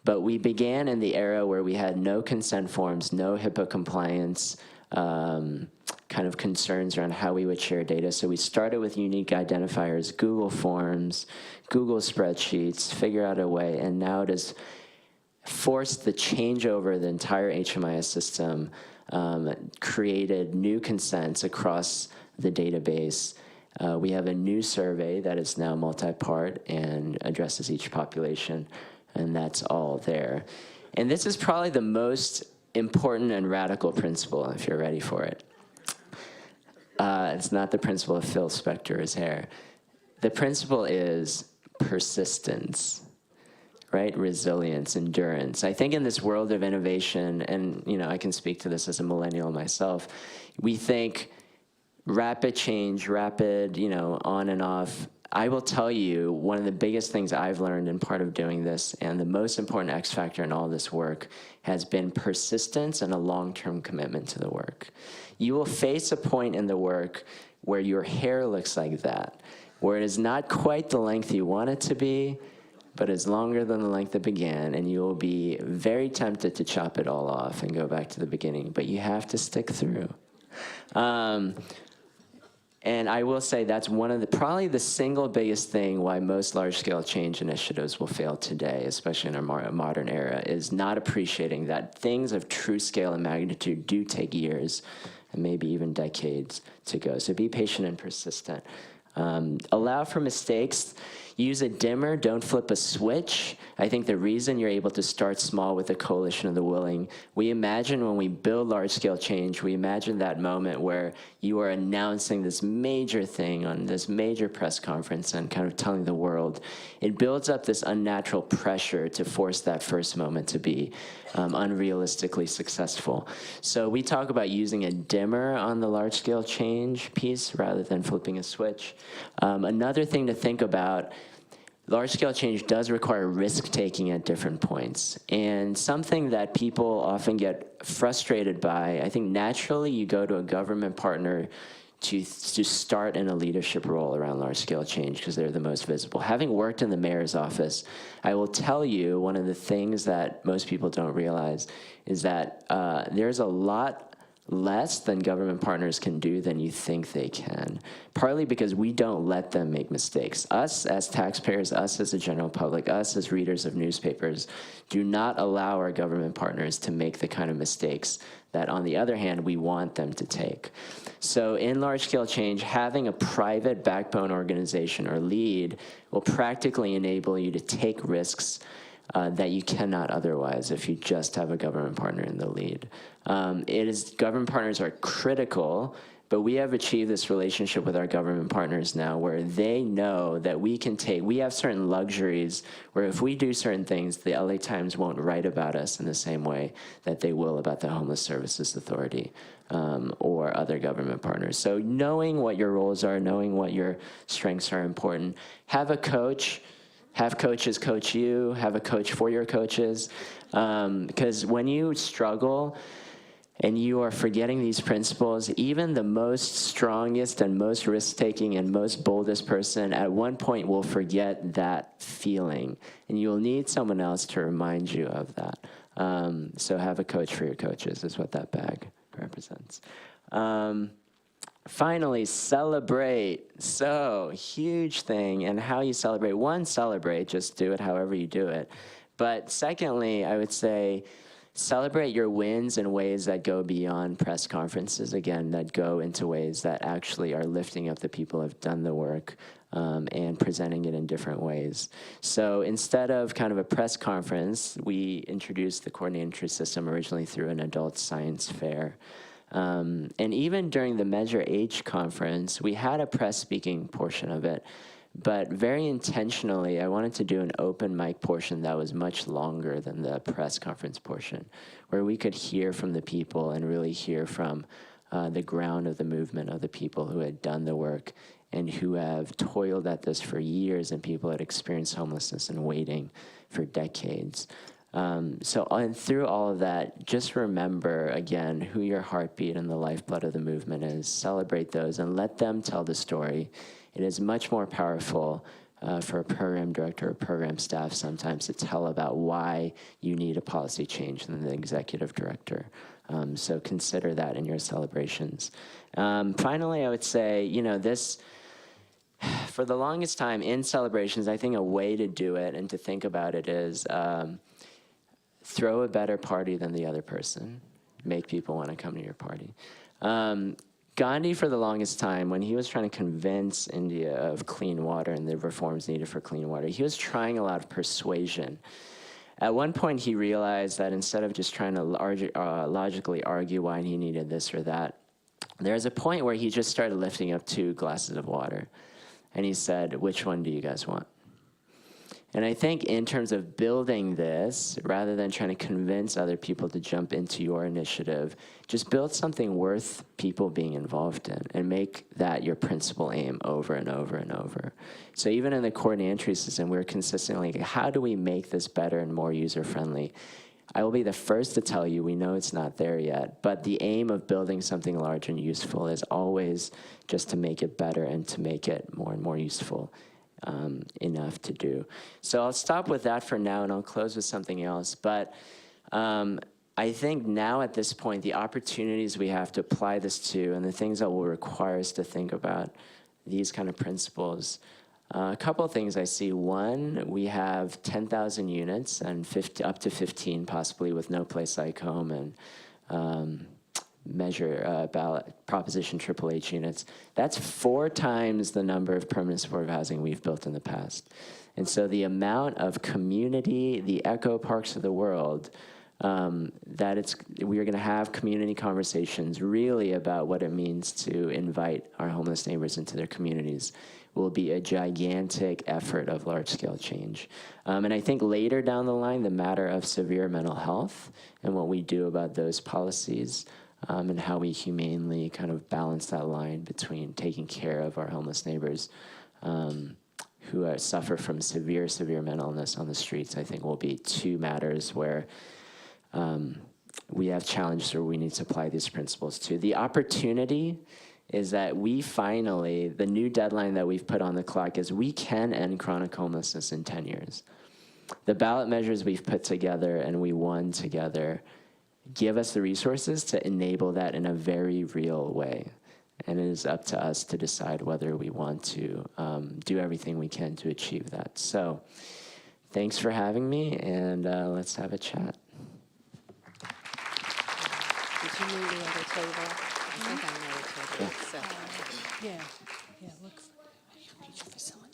But we began in the era where we had no consent forms, no HIPAA compliance, kind of concerns around how we would share data. So we started with unique identifiers, Google Forms, Google Spreadsheets, figure out a way, and now it has forced the changeover of the entire HMIS system, created new consents across the database. We have a new survey that is now multi-part and addresses each population, and that's all there. And this is probably the most important and radical principle, if you're ready for it. It's not the principle of Phil Spector's hair. The principle is persistence, right? Resilience, endurance. I think in this world of innovation, and I can speak to this as a millennial myself, we think rapid change, rapid, on and off. I will tell you, one of the biggest things I've learned in part of doing this, and the most important X factor in all this work, has been persistence and a long-term commitment to the work. You will face a point in the work where your hair looks like that, where it is not quite the length you want it to be, but is longer than the length it began, and you will be very tempted to chop it all off and go back to the beginning, but you have to stick through. And I will say that's probably the single biggest thing why most large-scale change initiatives will fail today, especially in our modern era, is not appreciating that things of true scale and magnitude do take years and maybe even decades to go. So be patient and persistent. Allow for mistakes. Use a dimmer, don't flip a switch. I think the reason you're able to start small with a coalition of the willing, we imagine when we build large-scale change, we imagine that moment where you are announcing this major thing on this major press conference and kind of telling the world. It builds up this unnatural pressure to force that first moment to be unrealistically successful. So we talk about using a dimmer on the large-scale change piece rather than flipping a switch. Another thing to think about, large-scale change does require risk-taking at different points. And something that people often get frustrated by, I think naturally you go to a government partner to start in a leadership role around large-scale change because they're the most visible. Having worked in the mayor's office, I will tell you one of the things that most people don't realize is that there's a lot less than government partners can do than you think they can, partly because we don't let them make mistakes. Us as taxpayers, us as the general public, us as readers of newspapers, do not allow our government partners to make the kind of mistakes that, on the other hand, we want them to take. So in large-scale change, having a private backbone organization or lead will practically enable you to take risks that you cannot otherwise if you just have a government partner in the lead. Government partners are critical, but we have achieved this relationship with our government partners now where they know that we have certain luxuries where if we do certain things, the LA Times won't write about us in the same way that they will about the Homeless Services Authority or other government partners. So knowing what your roles are, knowing what your strengths are important. Have a coach. Have coaches coach you, have a coach for your coaches. Because when you struggle and you are forgetting these principles, even the most strongest and most risk-taking and most boldest person at one point will forget that feeling. And you'll need someone else to remind you of that. So have a coach for your coaches is what that bag represents. Finally, celebrate. So, huge thing, and how you celebrate. One, celebrate, just do it however you do it. But secondly, I would say celebrate your wins in ways that go beyond press conferences, again, that go into ways that actually are lifting up the people who have done the work and presenting it in different ways. So instead of kind of a press conference, we introduced the coordinated entry system originally through an adult science fair. And even during the Measure H conference, we had a press speaking portion of it, but very intentionally, I wanted to do an open mic portion that was much longer than the press conference portion, where we could hear from the people and really hear from the ground of the movement of the people who had done the work and who have toiled at this for years, and people had experienced homelessness and waiting for decades. And through all of that, just remember, again, who your heartbeat and the lifeblood of the movement is. Celebrate those and let them tell the story. It is much more powerful for a program director or program staff sometimes to tell about why you need a policy change than the executive director. So consider that in your celebrations. Finally, I would say, for the longest time in celebrations, I think a way to do it and to think about it is throw a better party than the other person. Make people want to come to your party. Gandhi, for the longest time, when he was trying to convince India of clean water and the reforms needed for clean water, he was trying a lot of persuasion. At one point, he realized that instead of just trying to logically argue why he needed this or that, there's a point where he just started lifting up 2 glasses of water. And he said, which one do you guys want? And I think in terms of building this, rather than trying to convince other people to jump into your initiative, just build something worth people being involved in and make that your principal aim over and over and over. So even in the coordinated entry system, we're consistently, how do we make this better and more user-friendly? I will be the first to tell you, we know it's not there yet, but the aim of building something large and useful is always just to make it better and to make it more and more useful. Enough to do. So I'll stop with that for now, and I'll close with something else. But I think now at this point, the opportunities we have to apply this to and the things that will require us to think about these kind of principles. A couple of things I see. One, we have 10,000 units and up to 15 possibly with No Place Like Home and ballot Proposition Triple H units. That's 4 times the number of permanent supportive housing we've built in the past. And so the amount of community, the echo parks of the world, we are going to have community conversations really about what it means to invite our homeless neighbors into their communities will be a gigantic effort of large-scale change. And I think later down the line, the matter of severe mental health and what we do about those policies and how we humanely kind of balance that line between taking care of our homeless neighbors who who suffer from severe mental illness on the streets, I think will be two matters where we have challenges where we need to apply these principles to. The opportunity is that we finally, the new deadline that we've put on the clock is we can end chronic homelessness in 10 years. The ballot measures we've put together and we won together give us the resources to enable that in a very real way. And it is up to us to decide whether we want to do everything we can to achieve that. So thanks for having me, and let's have a chat. Did you need the other table? I think I know the table. So. Yeah, looks.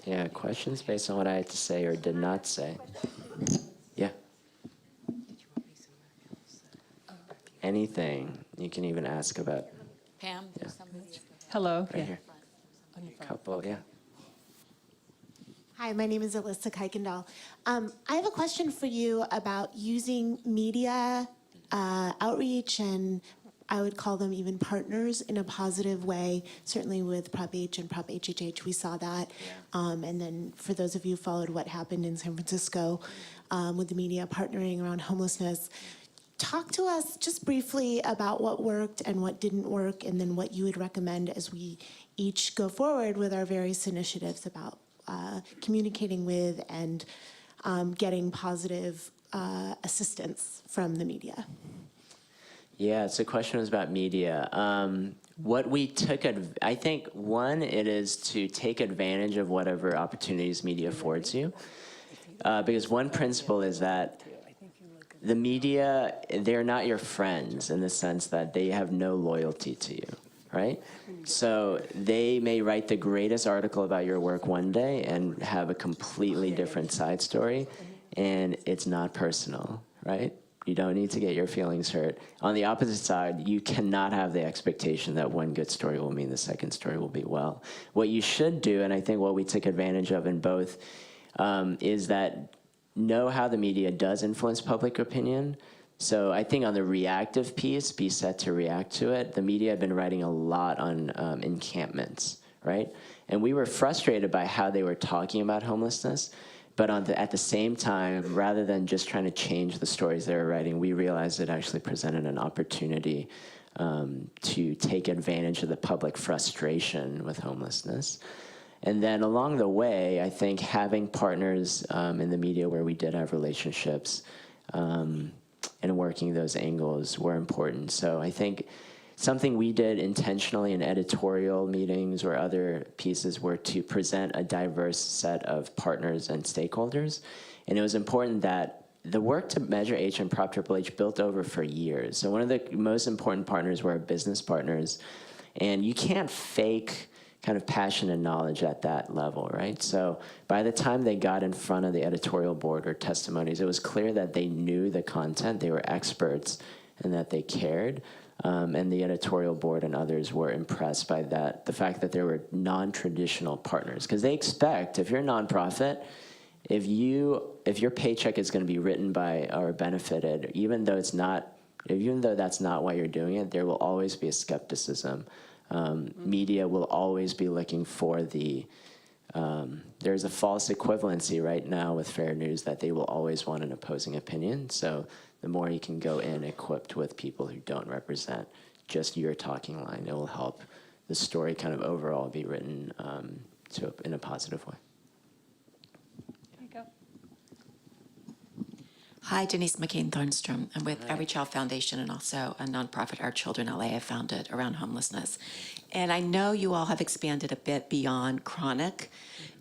Yeah, questions based on what I had to say or did not say? Yeah. Anything you can even ask about. Pam, there's somebody. Hello. Right here. Couple, yeah. Hi, my name is Alyssa Kuykendall. I have a question for you about using media outreach, and I would call them even partners, in a positive way. Certainly with Prop H and Prop HHH, we saw that. And then for those of you who followed what happened in San Francisco with the media partnering around homelessness, talk to us just briefly about what worked and what didn't work, and then what you would recommend as we each go forward with our various initiatives about communicating with and getting positive assistance from the media. Yeah, so the question was about media. What we took, I think, one, it is to take advantage of whatever opportunities media affords you. Because one principle is that the media, they're not your friends in the sense that they have no loyalty to you, right? So they may write the greatest article about your work one day and have a completely different side story, and it's not personal, right? You don't need to get your feelings hurt. On the opposite side, you cannot have the expectation that one good story will mean the second story will be well. What you should do, and I think what we took advantage of in both, is that know how the media does influence public opinion. So I think on the reactive piece, be set to react to it. The media had been writing a lot on encampments, right? And we were frustrated by how they were talking about homelessness. But at the same time, rather than just trying to change the stories they were writing, we realized it actually presented an opportunity to take advantage of the public frustration with homelessness. And then along the way, I think having partners in the media where we did have relationships and working those angles were important. So I think something we did intentionally in editorial meetings or other pieces were to present a diverse set of partners and stakeholders. And it was important that the work to measure H and Prop Triple H built over for years. So one of the most important partners were our business partners. And you can't fake kind of passion and knowledge at that level, right? So by the time they got in front of the editorial board or testimonies, it was clear that they knew the content, they were experts, and that they cared. And the editorial board and others were impressed by that, the fact that there were non-traditional partners. Because they expect, if you're a nonprofit, if your paycheck is going to be written by or benefited, even though that's not why you're doing it, there will always be a skepticism. Media will always be looking for there's a false equivalency right now with fair news that they will always want an opposing opinion. So the more you can go in equipped with people who don't represent just your talking line, it will help the story kind of overall be written in a positive way. There you go. Hi, Denise McCain-Thornstrom. I'm with Every Child Foundation and also a nonprofit, Our Children LA, I founded around homelessness. And I know you all have expanded a bit beyond chronic.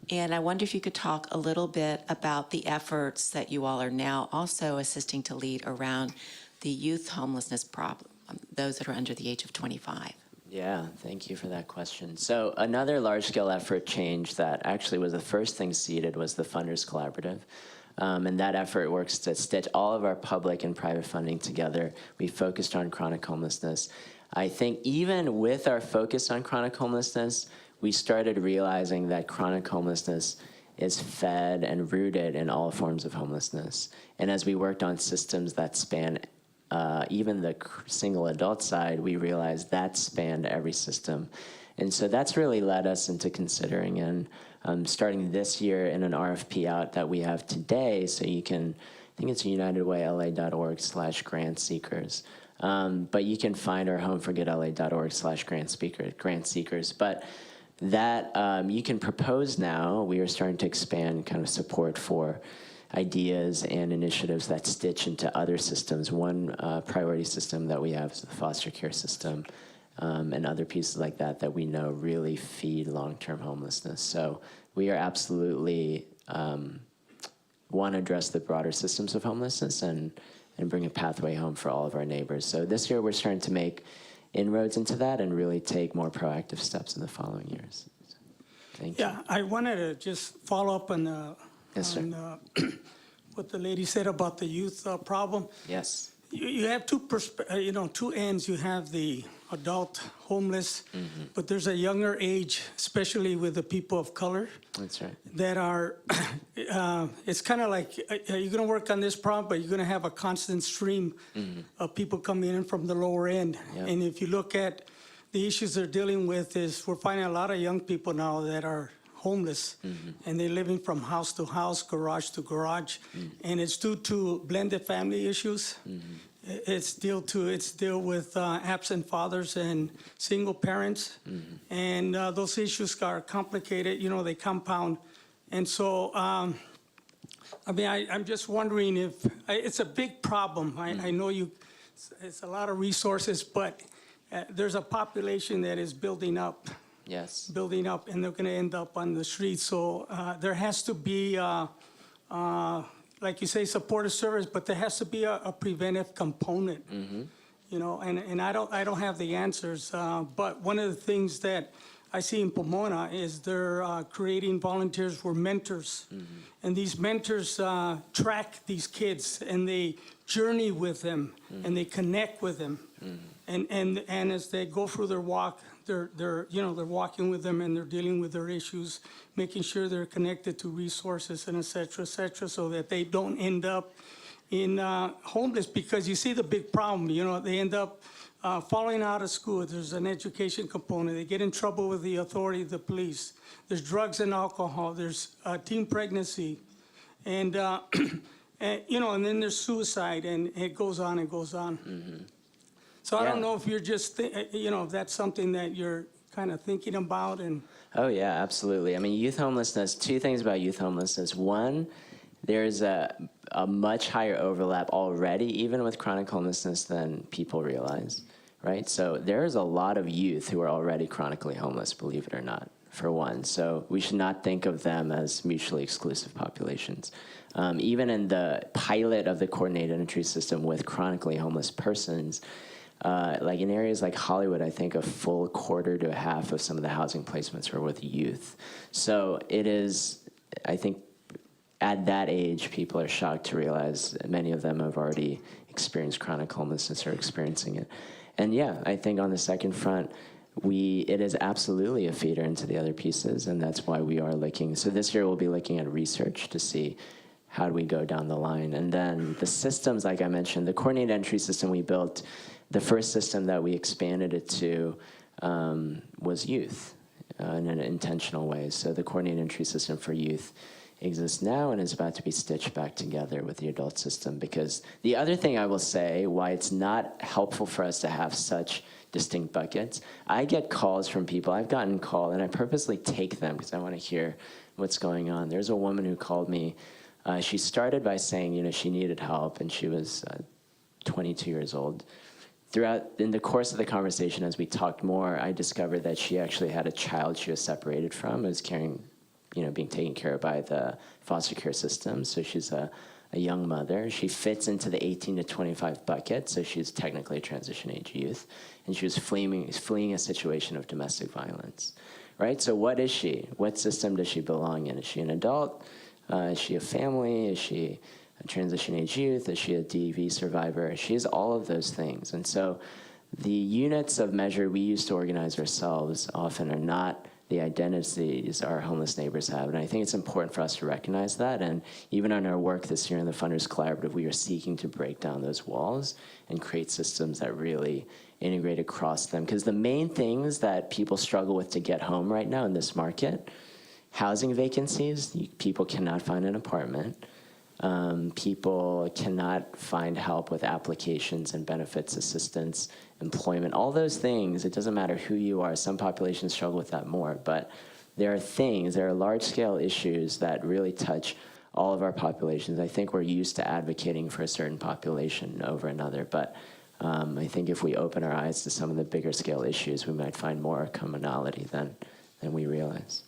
And I wonder if you could talk a little bit about the efforts that you all are now also assisting to lead around the youth homelessness problem, those that are under the age of 25. Yeah, thank you for that question. So another large-scale effort change that actually was the first thing seeded was the Funders Collaborative. And that effort works to stitch all of our public and private funding together. We focused on chronic homelessness. I think even with our focus on chronic homelessness, we started realizing that chronic homelessness is fed and rooted in all forms of homelessness. And as we worked on systems that span even the single adult side, we realized that spanned every system. And so that's really led us into considering and starting this year in an RFP out that we have today. So you can, I think it's unitedwayla.org/grant seekers. But you can find our homeforgoodla.org/grant seekers. But that you can propose now. We are starting to expand kind of support for ideas and initiatives that stitch into other systems. One priority system that we have is the foster care system, and other pieces like that we know really feed long-term homelessness. So we are absolutely want to address the broader systems of homelessness and bring a pathway home for all of our neighbors. So this year we're starting to make inroads into that and really take more proactive steps in the following years. So, thank you. Yeah, I wanted to just follow up on, Yes, sir. what the lady said about the youth problem. Yes. You have two two ends. You have the adult homeless, but there's a younger age, especially with the people of color, That's right. that are, it's kind of like, you're going to work on this problem, but you're going to have a constant stream of people coming in from the lower end. Yep. And if you look at the issues they're dealing with, is we're finding a lot of young people now that are homeless, and they're living from house to house, garage to garage, and it's due to blended family issues. It's deal with absent fathers and single parents, and those issues are complicated. They compound, and so I mean, I'm just wondering if it's a big problem. I know it's a lot of resources, but there's a population that is building up. Yes. Building up, and they're going to end up on the streets. So there has to be, like you say, supportive service, but there has to be a preventive component. And I don't have the answers. But one of the things that I see in Pomona is they're creating volunteers who are mentors, and these mentors track these kids, and they journey with them, and they connect with them, and as they go through their walk. They're walking with them, and they're dealing with their issues, making sure they're connected to resources and et cetera, so that they don't end up in homeless. Because you see the big problem, they end up falling out of school. There's an education component. They get in trouble with the authority, the police. There's drugs and alcohol. There's teen pregnancy, and and then there's suicide, and it goes on and goes on. So I don't know if you're just, if that's something that you're kind of thinking about. And Oh, yeah, absolutely. I mean, youth homelessness, two things about youth homelessness. One, there's a much higher overlap already, even with chronic homelessness, than people realize, right? So there's a lot of youth who are already chronically homeless, believe it or not, for one. So we should not think of them as mutually exclusive populations. Even in the pilot of the coordinated entry system with chronically homeless persons, like in areas like Hollywood, I think a full quarter to a half of some of the housing placements were with youth. So it is, I think, at that age, people are shocked to realize that many of them have already experienced chronic homelessness or experiencing it. And yeah, I think on the second front, it is absolutely a feeder into the other pieces, and that's why we are looking. So this year we'll be looking at research to see how do we go down the line. And then the systems, like I mentioned, the coordinated entry system we built, the first system that we expanded it to was youth in an intentional way. So the coordinated entry system for youth exists now and is about to be stitched back together with the adult system. Because the other thing I will say, why it's not helpful for us to have such distinct buckets, I get calls from people. I've gotten called, and I purposely take them because I want to hear what's going on. There's a woman who called me. She started by saying, she needed help, and she was 22 years old. In the course of the conversation, as we talked more, I discovered that she actually had a child she was separated from, was being taken care of by the foster care system. So she's a young mother. She fits into the 18 to 25 bucket, so she's technically a transition age youth. And she was fleeing a situation of domestic violence, right? So what is she? What system does she belong in? Is she an adult? Is she a family? Is she a transition age youth? Is she a DV survivor? She's all of those things. And so the units of measure we use to organize ourselves often are not the identities our homeless neighbors have. And I think it's important for us to recognize that. And even in our work this year in the Funders Collaborative, we are seeking to break down those walls and create systems that really integrate across them. Because the main things that people struggle with to get home right now in this market housing vacancies. People cannot find an apartment. People cannot find help with applications and benefits, assistance, employment, all those things. It doesn't matter who you are. Some populations struggle with that more, but there are large-scale issues that really touch all of our populations. I think we're used to advocating for a certain population over another, but I think if we open our eyes to some of the bigger scale issues, we might find more commonality than we realize.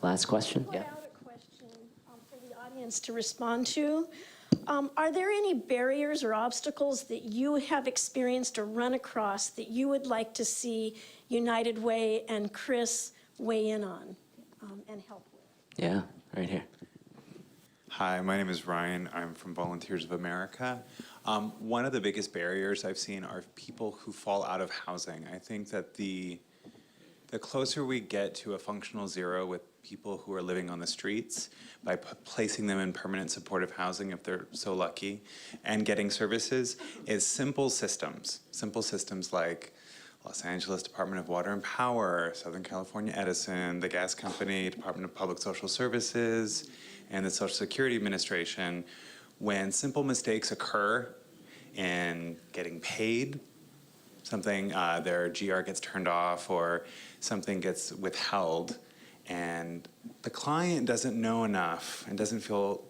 Last question? Put out a question for the audience to respond to. Are there any barriers or obstacles that you have experienced or run across that you would like to see United Way and Chris weigh in on and help with? Yeah, right here. Hi, my name is Ryan. I'm from Volunteers of America. One of the biggest barriers I've seen are people who fall out of housing. I think that the closer we get to a functional zero with people who are living on the streets by placing them in permanent supportive housing, if they're so lucky, and getting services, is simple systems like Los Angeles Department of Water and Power, Southern California Edison, the gas company, Department of Public Social Services, and the Social Security Administration. When simple mistakes occur in getting paid, something, their GR gets turned off or something gets withheld, and the client doesn't know enough and doesn't feel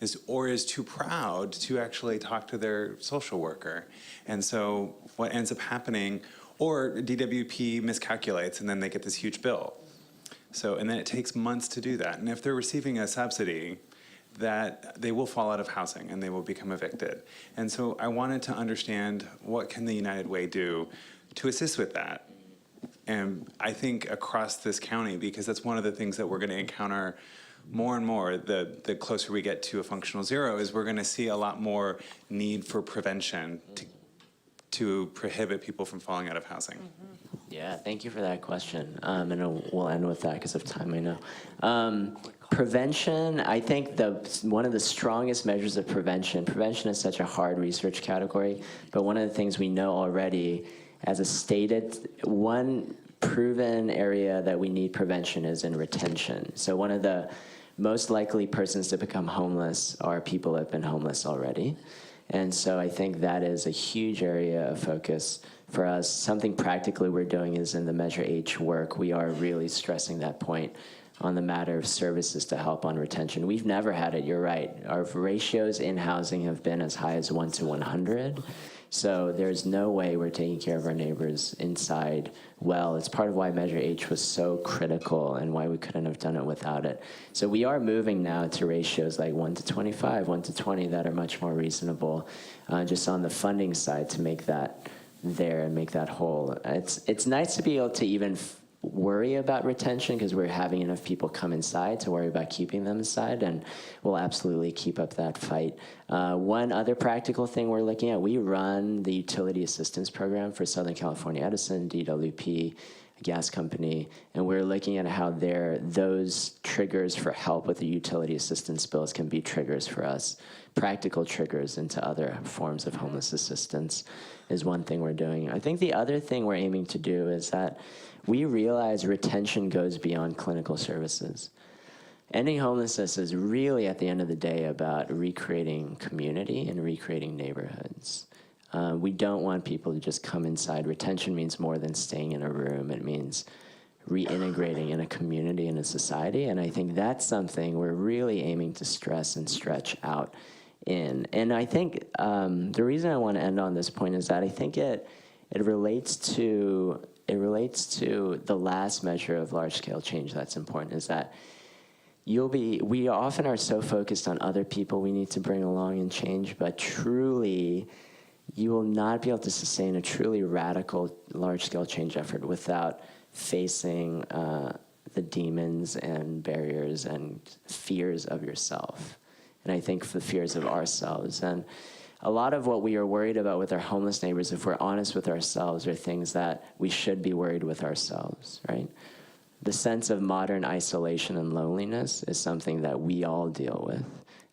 is too proud to actually talk to their social worker. And so what ends up happening, or DWP miscalculates and then they get this huge bill. So, and then it takes months to do that. And if they're receiving a subsidy, that they will fall out of housing and they will become evicted. And so I wanted to understand, what can the United Way do to assist with that? And I think across this county, because that's one of the things that we're going to encounter more and more, the closer we get to a functional zero, is we're going to see a lot more need for prevention to prohibit people from falling out of housing. Yeah, thank you for that question. And we'll end with that because of time, I know. Prevention, I think one of the strongest measures of prevention is such a hard research category, but one of the things we know already, as a stated, one proven area that we need prevention is in retention. So one of the most likely persons to become homeless are people that have been homeless already. And so I think that is a huge area of focus for us. Something practically we're doing is in the Measure H work, we are really stressing that point on the matter of services to help on retention. We've never had it, you're right. Our ratios in housing have been as high as 1 to 100. So there's no way we're taking care of our neighbors inside well. It's part of why Measure H was so critical and why we couldn't have done it without it. So we are moving now to ratios like 1 to 25, 1 to 20 that are much more reasonable, just on the funding side to make that there and make that whole. It's nice to be able to even worry about retention because we're having enough people come inside to worry about keeping them inside, and we'll absolutely keep up that fight. One other practical thing we're looking at, we run the utility assistance program for Southern California Edison, DWP, a gas company, and we're looking at how those triggers for help with the utility assistance bills can be triggers for us. Practical triggers into other forms of homeless assistance is one thing we're doing. I think the other thing we're aiming to do is that we realize retention goes beyond clinical services. Ending homelessness is really, at the end of the day, about recreating community and recreating neighborhoods. We don't want people to just come inside. Retention means more than staying in a room. It means reintegrating in a community and a society, and I think that's something we're really aiming to stress and stretch out in. And I think the reason I want to end on this point is that I think it relates to the last measure of large-scale change that's important, is that we often are so focused on other people we need to bring along and change, but truly, you will not be able to sustain a truly radical large-scale change effort without facing the demons and barriers and fears of yourself. And I think the fears of ourselves. And a lot of what we are worried about with our homeless neighbors, if we're honest with ourselves, are things that we should be worried with ourselves, right? The sense of modern isolation and loneliness is something that we all deal with.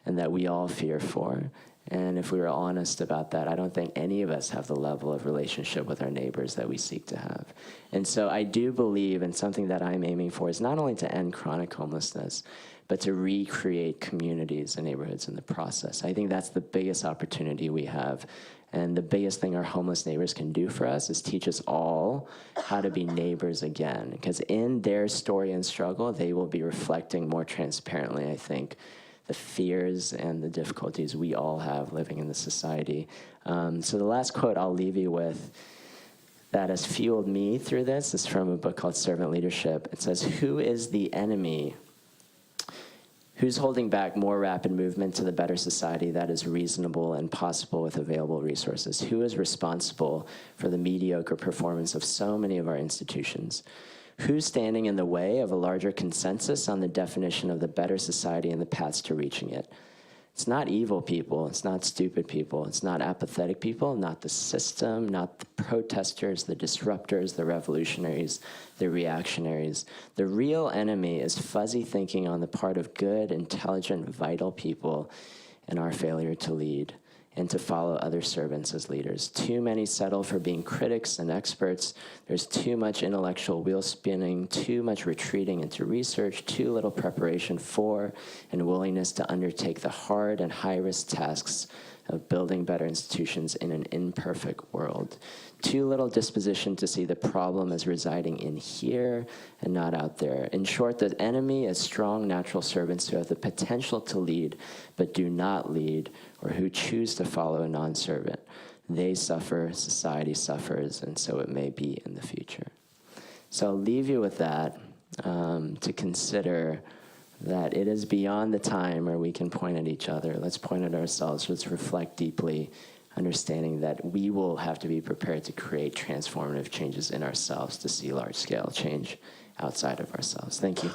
and that we all fear for. And if we were honest about that, I don't think any of us have the level of relationship with our neighbors that we seek to have. And so I do believe, and something that I'm aiming for is not only to end chronic homelessness, but to recreate communities and neighborhoods in the process. I think that's the biggest opportunity we have. And the biggest thing our homeless neighbors can do for us is teach us all how to be neighbors again. Because in their story and struggle, they will be reflecting more transparently, I think, the fears and the difficulties we all have living in this society. So the last quote I'll leave you with that has fueled me through this is from a book called Servant Leadership. It says, "Who is the enemy? Who's holding back more rapid movement to the better society that is reasonable and possible with available resources? Who is responsible for the mediocre performance of so many of our institutions? Who's standing in the way of a larger consensus on the definition of the better society and the paths to reaching it? It's not evil people, it's not stupid people, it's not apathetic people, not the system, not the protesters, the disruptors, the revolutionaries, the reactionaries. The real enemy is fuzzy thinking on the part of good, intelligent, vital people and our failure to lead and to follow other servants as leaders. Too many settle for being critics and experts. There's too much intellectual wheel spinning, too much retreating into research, too little preparation for and willingness to undertake the hard and high-risk tasks of building better institutions in an imperfect world. Too little disposition to see the problem as residing in here and not out there. In short, the enemy is strong natural servants who have the potential to lead, but do not lead, or who choose to follow a non-servant. They suffer, society suffers, and so it may be in the future." So I'll leave you with that, to consider that it is beyond the time where we can point at each other. Let's point at ourselves. Let's reflect deeply, understanding that we will have to be prepared to create transformative changes in ourselves to see large-scale change outside of ourselves. Thank you.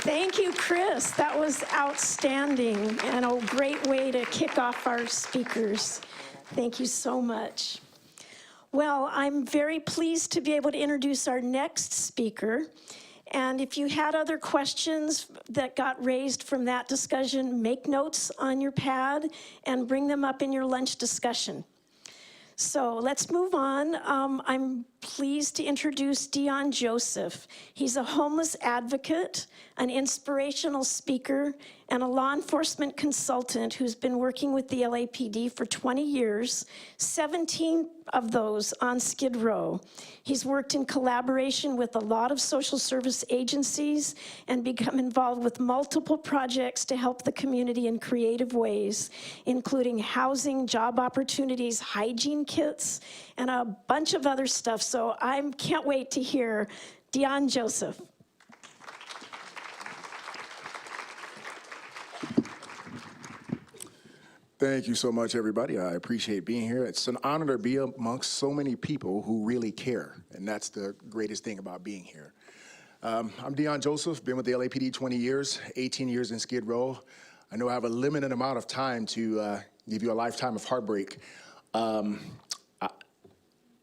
Thank you, Chris. That was outstanding and a great way to kick off our speakers. Thank you so much. Well, I'm very pleased to be able to introduce our next speaker. And if you had other questions that got raised from that discussion, make notes on your pad and bring them up in your lunch discussion. So let's move on. I'm pleased to introduce Dion Joseph. He's a homeless advocate, an inspirational speaker, and a law enforcement consultant who's been working with the LAPD for 20 years, 17 of those on Skid Row. He's worked in collaboration with a lot of social service agencies and become involved with multiple projects to help the community in creative ways, including housing, job opportunities, hygiene kits, and a bunch of other stuff. So I can't wait to hear Deon Joseph. Thank you so much, everybody. I appreciate being here. It's an honor to be amongst so many people who really care, and that's the greatest thing about being here. I'm Deon Joseph, been with the LAPD 20 years, 18 years in Skid Row. I know I have a limited amount of time to give you a lifetime of heartbreak.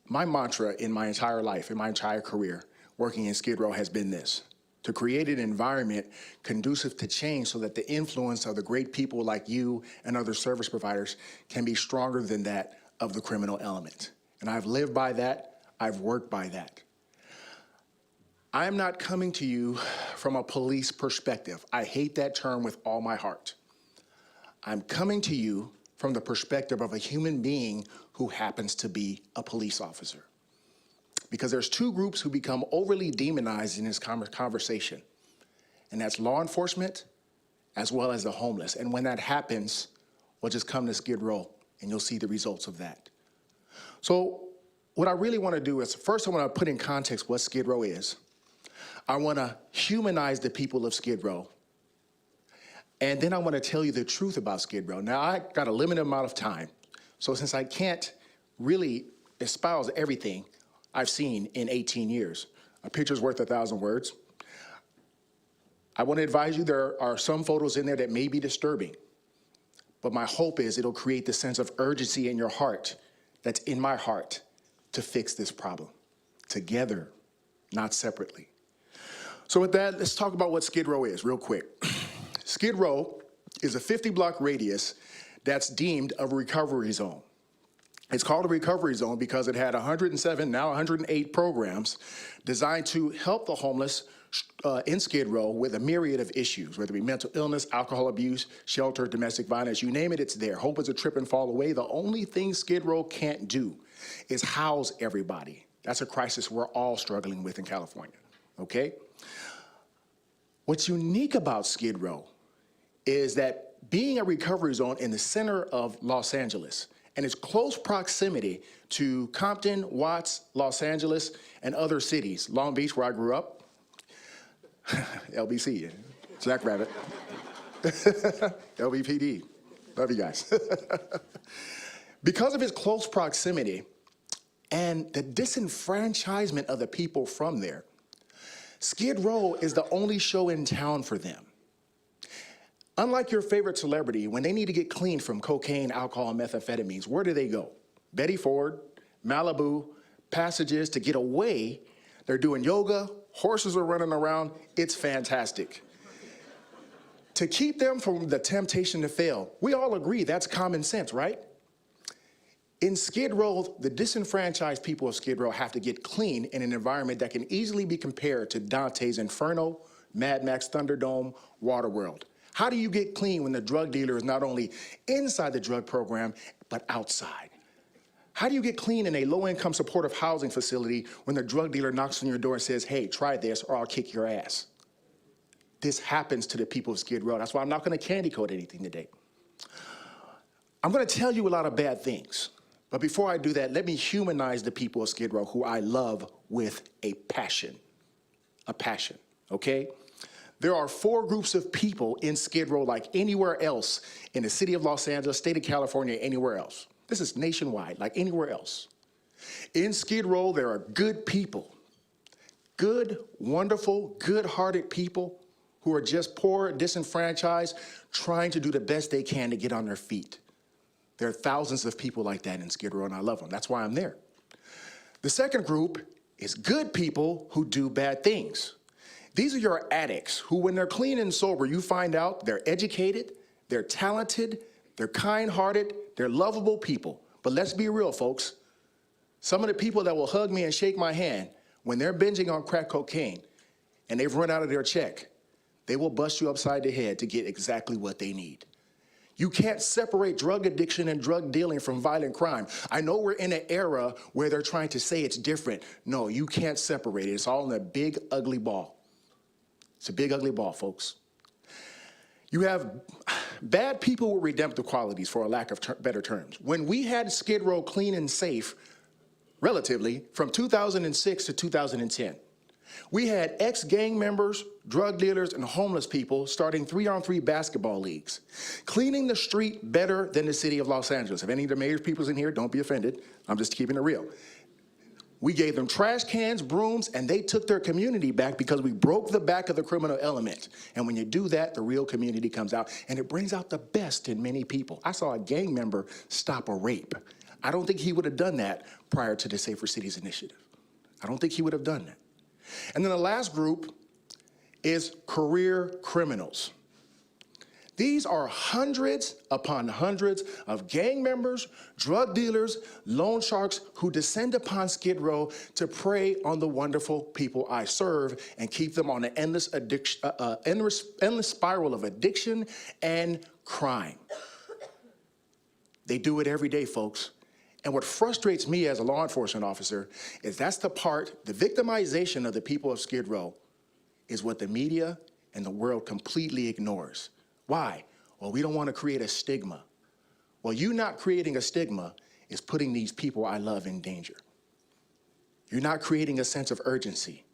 My mantra in my entire life, in my entire career, working in Skid Row has been this: to create an environment conducive to change so that the influence of the great people like you and other service providers can be stronger than that of the criminal element. And I've lived by that, I've worked by that. I am not coming to you from a police perspective. I hate that term with all my heart. I'm coming to you from the perspective of a human being who happens to be a police officer. Because there's two groups who become overly demonized in this conversation, and that's law enforcement as well as the homeless. And when that happens, well, just come to Skid Row and you'll see the results of that. So what I really want to do is, first I want to put in context what Skid Row is. I want to humanize the people of Skid Row. And then I want to tell you the truth about Skid Row. Now, I got a limited amount of time, so since I can't really espouse everything I've seen in 18 years, a picture's worth 1,000 words. I want to advise you there are some photos in there that may be disturbing, but my hope is it'll create the sense of urgency in your heart that's in my heart to fix this problem together, not separately. So with that, let's talk about what Skid Row is real quick. Skid Row is a 50-block radius that's deemed a recovery zone. It's called a recovery zone because it had 107, now 108 programs designed to help the homeless in Skid Row with a myriad of issues, whether it be mental illness, alcohol abuse, shelter, domestic violence, you name it, it's there. Hope is a trip and fall away. The only thing Skid Row can't do is house everybody. That's a crisis we're all struggling with in California, okay? What's unique about Skid Row is that being a recovery zone in the center of Los Angeles and its close proximity to Compton, Watts, Los Angeles, and other cities, Long Beach, where I grew up, LBC, Jackrabbit, LBPD, love you guys. Because of its close proximity and the disenfranchisement of the people from there, Skid Row is the only show in town for them. Unlike your favorite celebrity, when they need to get clean from cocaine, alcohol, and methamphetamines, where do they go? Betty Ford, Malibu, Passages to get away. They're doing yoga, horses are running around. It's fantastic. To keep them from the temptation to fail, we all agree that's common sense, right? In Skid Row, the disenfranchised people of Skid Row have to get clean in an environment that can easily be compared to Dante's Inferno, Mad Max Thunderdome, Waterworld. How do you get clean when the drug dealer is not only inside the drug program, but outside? How do you get clean in a low-income supportive housing facility when the drug dealer knocks on your door and says, hey, try this or I'll kick your ass? This happens to the people of Skid Row. That's why I'm not gonna candy coat anything today. I'm gonna tell you a lot of bad things. But before I do that, let me humanize the people of Skid Row who I love with a passion, okay? There are 4 groups of people in Skid Row like anywhere else in the city of Los Angeles, state of California, anywhere else. This is nationwide, like anywhere else. In Skid Row, there are good people, good, wonderful, good-hearted people who are just poor, disenfranchised, trying to do the best they can to get on their feet. There are thousands of people like that in Skid Row, and I love them. That's why I'm there. The second group is good people who do bad things. These are your addicts who, when they're clean and sober, you find out they're educated, they're talented, they're kind-hearted, they're lovable people. But let's be real, folks. Some of the people that will hug me and shake my hand when they're binging on crack cocaine and they've run out of their check, they will bust you upside the head to get exactly what they need. You can't separate drug addiction and drug dealing from violent crime. I know we're in an era where they're trying to say it's different. No, you can't separate it. It's all in a big, ugly ball. It's a big, ugly ball, folks. You have bad people with redemptive qualities, for a lack of better terms. When we had Skid Row clean and safe, relatively, from 2006 to 2010, we had ex-gang members, drug dealers, and homeless people starting 3-on-3 basketball leagues, cleaning the street better than the city of Los Angeles. If any of the mayor's people's in here, don't be offended. I'm just keeping it real. We gave them trash cans, brooms, and they took their community back because we broke the back of the criminal element. And when you do that, the real community comes out, and it brings out the best in many people. I saw a gang member stop a rape. I don't think he would have done that prior to the Safer Cities Initiative. I don't think he would have done that. And then the last group is career criminals. These are hundreds upon hundreds of gang members, drug dealers, loan sharks who descend upon Skid Row to prey on the wonderful people I serve and keep them on an endless spiral of addiction and crime. They do it every day, folks. And what frustrates me as a law enforcement officer is that's the part, the victimization of the people of Skid Row is what the media and the world completely ignores. Why? Well, we don't want to create a stigma. Well, you not creating a stigma is putting these people I love in danger. You're not creating a sense of urgency.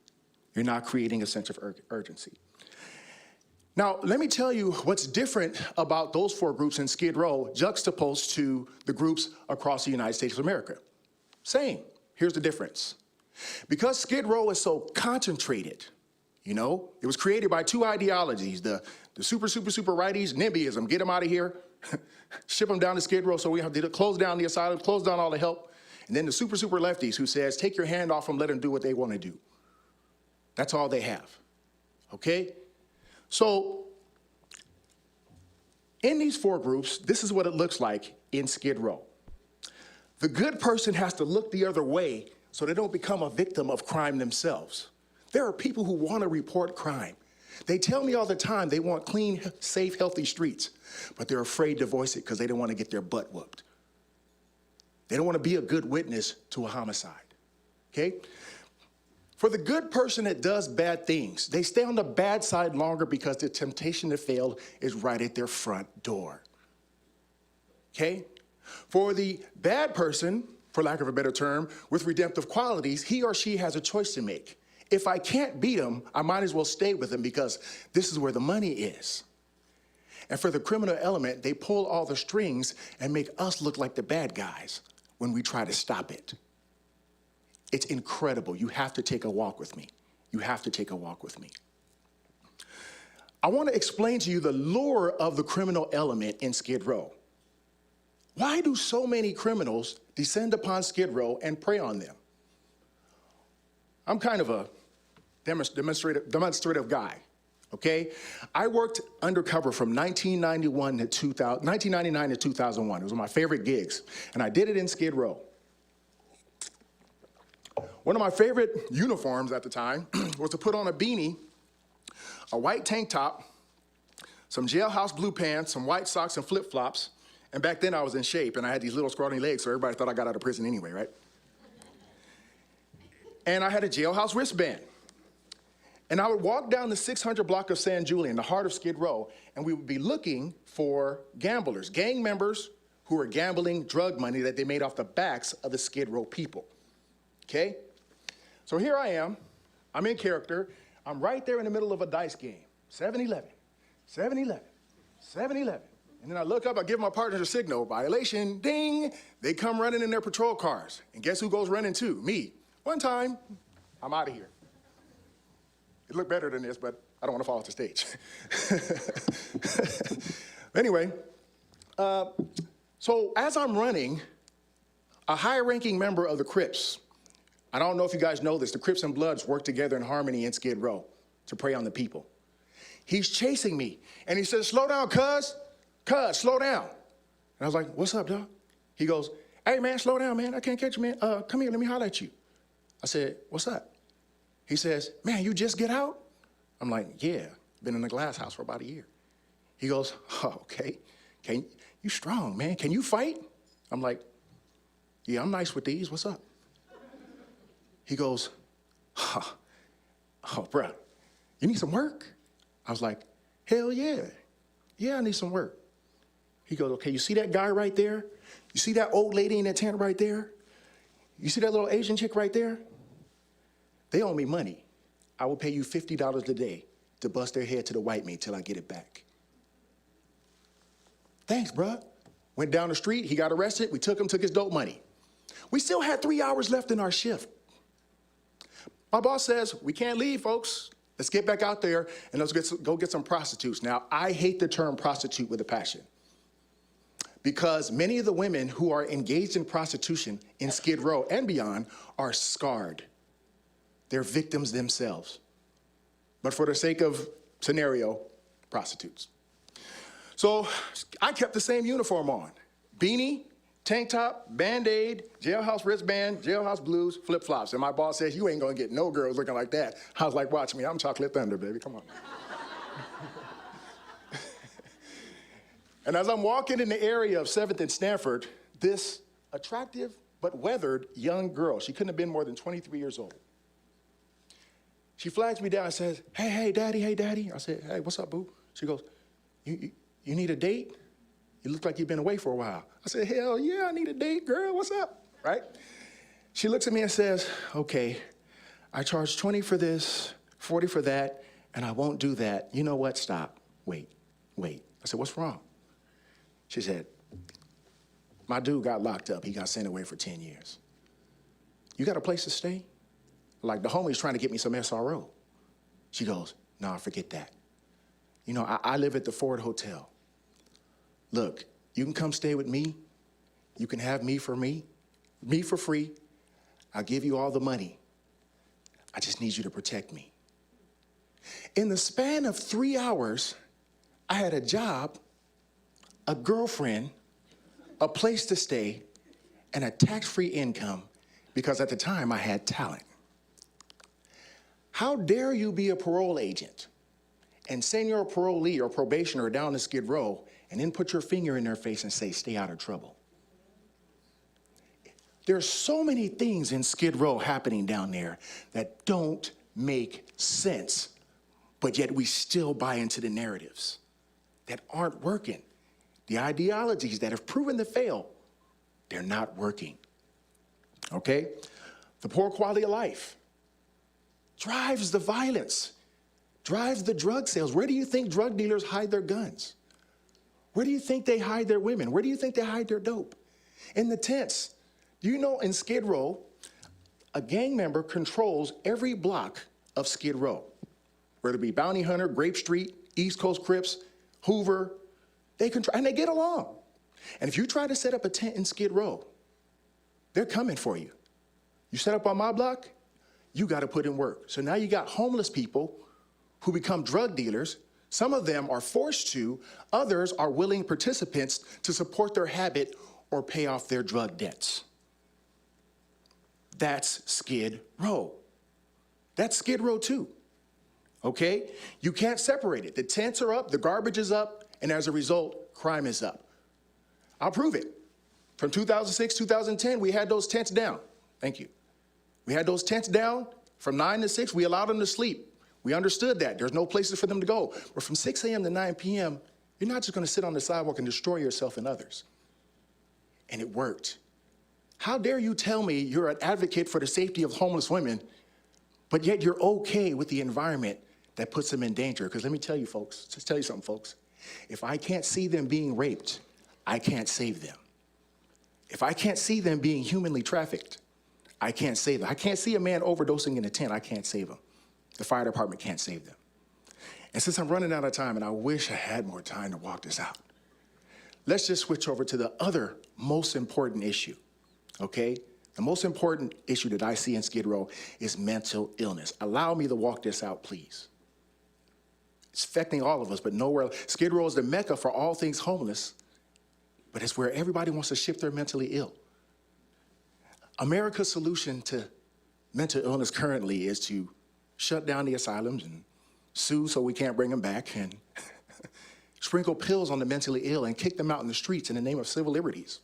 You're not creating a sense of urgency. Now, let me tell you what's different about those 4 groups in Skid Row juxtaposed to the groups across the United States of America. Same. Here's the difference. Because Skid Row is so concentrated, you know, it was created by 2 ideologies, the super righties, NIMBYism, get them out of here, ship them down to Skid Row so we have to close down the asylum, close down all the help. And then the super lefties who says, take your hand off them, let them do what they want to do. That's all they have, okay? So In these 4 groups, this is what it looks like in Skid Row. The good person has to look the other way so they don't become a victim of crime themselves. There are people who want to report crime. They tell me all the time they want clean, safe, healthy streets, but they're afraid to voice it because they don't want to get their butt whooped. They don't want to be a good witness to a homicide, okay? For the good person that does bad things, they stay on the bad side longer because the temptation to fail is right at their front door, okay? For the bad person, for lack of a better term, with redemptive qualities, he or she has a choice to make. If I can't beat him, I might as well stay with him because this is where the money is. And for the criminal element, they pull all the strings and make us look like the bad guys when we try to stop it. It's incredible. You have to take a walk with me. You have to take a walk with me. I want to explain to you the lure of the criminal element in Skid Row. Why do so many criminals descend upon Skid Row and prey on them? I'm kind of a demonstrative guy, okay? I worked undercover from 1999 to 2001. It was one of my favorite gigs, and I did it in Skid Row. One of my favorite uniforms at the time was to put on a beanie, a white tank top, some jailhouse blue pants, some white socks and flip-flops, and back then I was in shape, and I had these little scrawny legs, so everybody thought I got out of prison anyway, right? And I had a jailhouse wristband. And I would walk down the 600 block of San Julian, the heart of Skid Row, and we would be looking for gamblers, gang members who were gambling drug money that they made off the backs of the Skid Row people, okay? So here I am, I'm in character, I'm right there in the middle of a dice game, 7-11, 7-11, 7-11. And then I look up, I give my partners a signal, violation, ding, they come running in their patrol cars. And guess who goes running too? Me. One time, I'm out of here. It looked better than this, but I don't want to fall off the stage. Anyway, so as I'm running, a high-ranking member of the Crips, I don't know if you guys know this, the Crips and Bloods work together in harmony in Skid Row to prey on the people. He's chasing me, and he says, slow down, cuz, slow down. And I was like, what's up, dog? He goes, hey, man, slow down, man, I can't catch you, man. Come here, let me holler at you. I said, what's up? He says, man, you just get out? I'm like, yeah, been in the glass house for about a year. He goes, oh, okay. You strong, man. Can you fight? I'm like, yeah, I'm nice with these. What's up? He goes, oh, bro, you need some work? I was like, hell yeah. Yeah, I need some work. He goes, okay, you see that guy right there? You see that old lady in that tent right there? You see that little Asian chick right there? They owe me money. I will pay you $50 a day to bust their head to the white meat till I get it back. Thanks, bruh. Went down the street, he got arrested, we took him, took his dope money. We still had 3 hours left in our shift. My boss says, we can't leave, folks. Let's get back out there and let's go get some prostitutes. Now, I hate the term prostitute with a passion because many of the women who are engaged in prostitution in Skid Row and beyond are scarred. They're victims themselves. But for the sake of scenario, prostitutes. So I kept the same uniform on. Beanie, tank top, Band-Aid, jailhouse wristband, jailhouse blues, flip-flops. And my boss says, you ain't gonna get no girls looking like that. I was like, watch me, I'm Chocolate Thunder, baby, come on. And as I'm walking in the area of 7th and Stanford, this attractive but weathered young girl, she couldn't have been more than 23 years old. She flags me down and says, hey, daddy. I said, hey, what's up, boo? She goes, you need a date? You look like you've been away for a while. I said, hell yeah, I need a date, girl, what's up, right? She looks at me and says, okay, I charge 20 for this, 40 for that, and I won't do that. You know what, stop, wait. I said, what's wrong? She said, my dude got locked up. He got sent away for 10 years. You got a place to stay? Like the homie's trying to get me some SRO. She goes, nah, forget that. You know, I live at the Ford Hotel. Look, you can come stay with me. You can have me for free. I'll give you all the money. I just need you to protect me. In the span of 3 hours, I had a job, a girlfriend, a place to stay, and a tax-free income because at the time I had talent. How dare you be a parole agent and send your parolee or probationer down to Skid Row and then put your finger in their face and say, stay out of trouble? There's so many things in Skid Row happening down there that don't make sense, but yet we still buy into the narratives that aren't working. The ideologies that have proven to fail, they're not working, okay? The poor quality of life drives the violence, drives the drug sales. Where do you think drug dealers hide their guns? Where do you think they hide their women? Where do you think they hide their dope? In the tents. Do you know in Skid Row, a gang member controls every block of Skid Row, whether it be Bounty Hunter, Grape Street, East Coast Crips, Hoover, they control, and they get along. And if you try to set up a tent in Skid Row, they're coming for you. You set up on my block, you got to put in work. So now you got homeless people who become drug dealers. Some of them are forced to, others are willing participants to support their habit or pay off their drug debts. That's Skid Row. That's Skid Row too, okay? You can't separate it. The tents are up, the garbage is up, and as a result, crime is up. I'll prove it. From 2006, 2010, we had those tents down. Thank you. We had those tents down from 9 to 6. We allowed them to sleep. We understood that. There's no places for them to go. But from 6 a.m. to 9 p.m., you're not just going to sit on the sidewalk and destroy yourself and others. And it worked. How dare you tell me you're an advocate for the safety of homeless women, but yet you're okay with the environment that puts them in danger? Because let me tell you, folks, just tell you something, folks. If I can't see them being raped, I can't save them. If I can't see them being humanly trafficked, I can't save them. I can't see a man overdosing in a tent, I can't save him. The fire department can't save them. And since I'm running out of time, and I wish I had more time to walk this out, let's just switch over to the other most important issue, okay? The most important issue that I see in Skid Row is mental illness. Allow me to walk this out, please. It's affecting all of us, but nowhere. Skid Row is the mecca for all things homeless, but it's where everybody wants to shift their mentally ill. America's solution to mental illness currently is to shut down the asylums and sue so we can't bring them back and sprinkle pills on the mentally ill and kick them out in the streets in the name of civil liberties.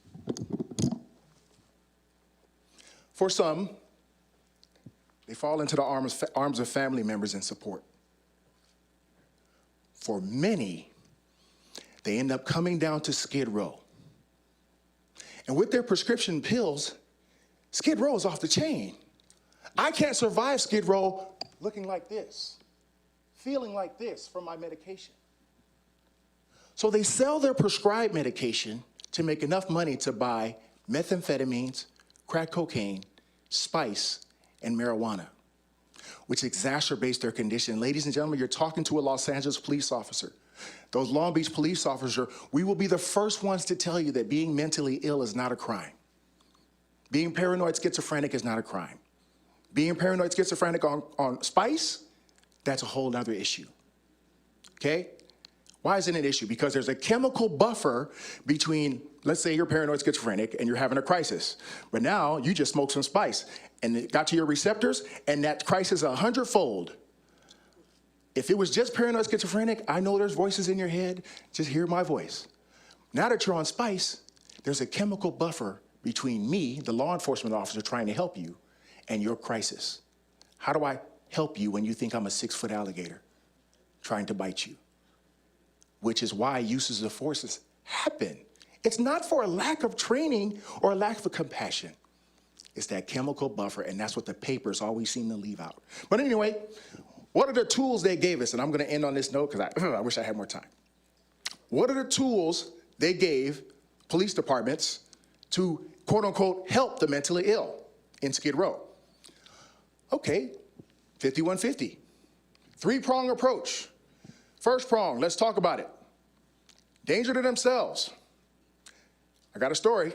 For some, they fall into the arms of family members and support. For many, they end up coming down to Skid Row. And with their prescription pills, Skid Row is off the chain. I can't survive Skid Row looking like this, feeling like this from my medication. So they sell their prescribed medication to make enough money to buy methamphetamines, crack cocaine, spice, and marijuana, which exacerbates their condition. Ladies and gentlemen, you're talking to a Los Angeles police officer. Those Long Beach police officers, we will be the first ones to tell you that being mentally ill is not a crime. Being paranoid schizophrenic is not a crime. Being paranoid schizophrenic on spice, that's a whole other issue, okay? Why is it an issue? Because there's a chemical buffer between, let's say you're paranoid schizophrenic and you're having a crisis, but now you just smoked some spice and it got to your receptors and that crisis 100-fold. If it was just paranoid schizophrenic, I know there's voices in your head, just hear my voice. Now that you're on spice, there's a chemical buffer between me, the law enforcement officer trying to help you, and your crisis. How do I help you when you think I'm a 6-foot alligator trying to bite you? Which is why uses of forces happen. It's not for a lack of training or a lack of compassion. It's that chemical buffer, and that's what the papers always seem to leave out. But anyway, what are the tools they gave us? And I'm gonna end on this note because I wish I had more time. What are the tools they gave police departments to, quote unquote, help the mentally ill in Skid Row? Okay, 5150. 3-prong approach. First prong, let's talk about it. Danger to themselves. I got a story.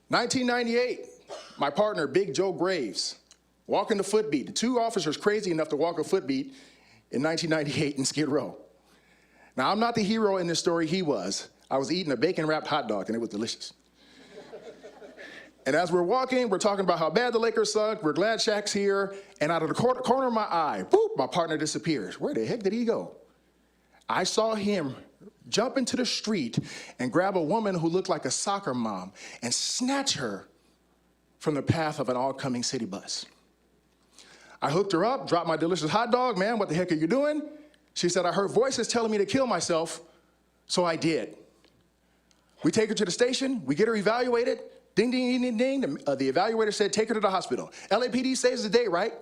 1998, my partner, Big Joe Graves, walking the footbeat. The 2 officers crazy enough to walk a footbeat in 1998 in Skid Row. Now, I'm not the hero in this story, he was. I was eating a bacon-wrapped hot dog, and it was delicious. And as we're walking, we're talking about how bad the Lakers suck, we're glad Shaq's here, and out of the corner of my eye, boop, my partner disappears. Where the heck did he go? I saw him jump into the street and grab a woman who looked like a soccer mom and snatch her from the path of an oncoming city bus. I hooked her up, dropped my delicious hot dog. "Ma'am, what the heck are you doing?" She said, "I heard voices telling me to kill myself, so I did." We take her to the station, we get her evaluated. Ding, ding, ding, ding, ding. The evaluator said, "Take her to the hospital." LAPD saves the day, right?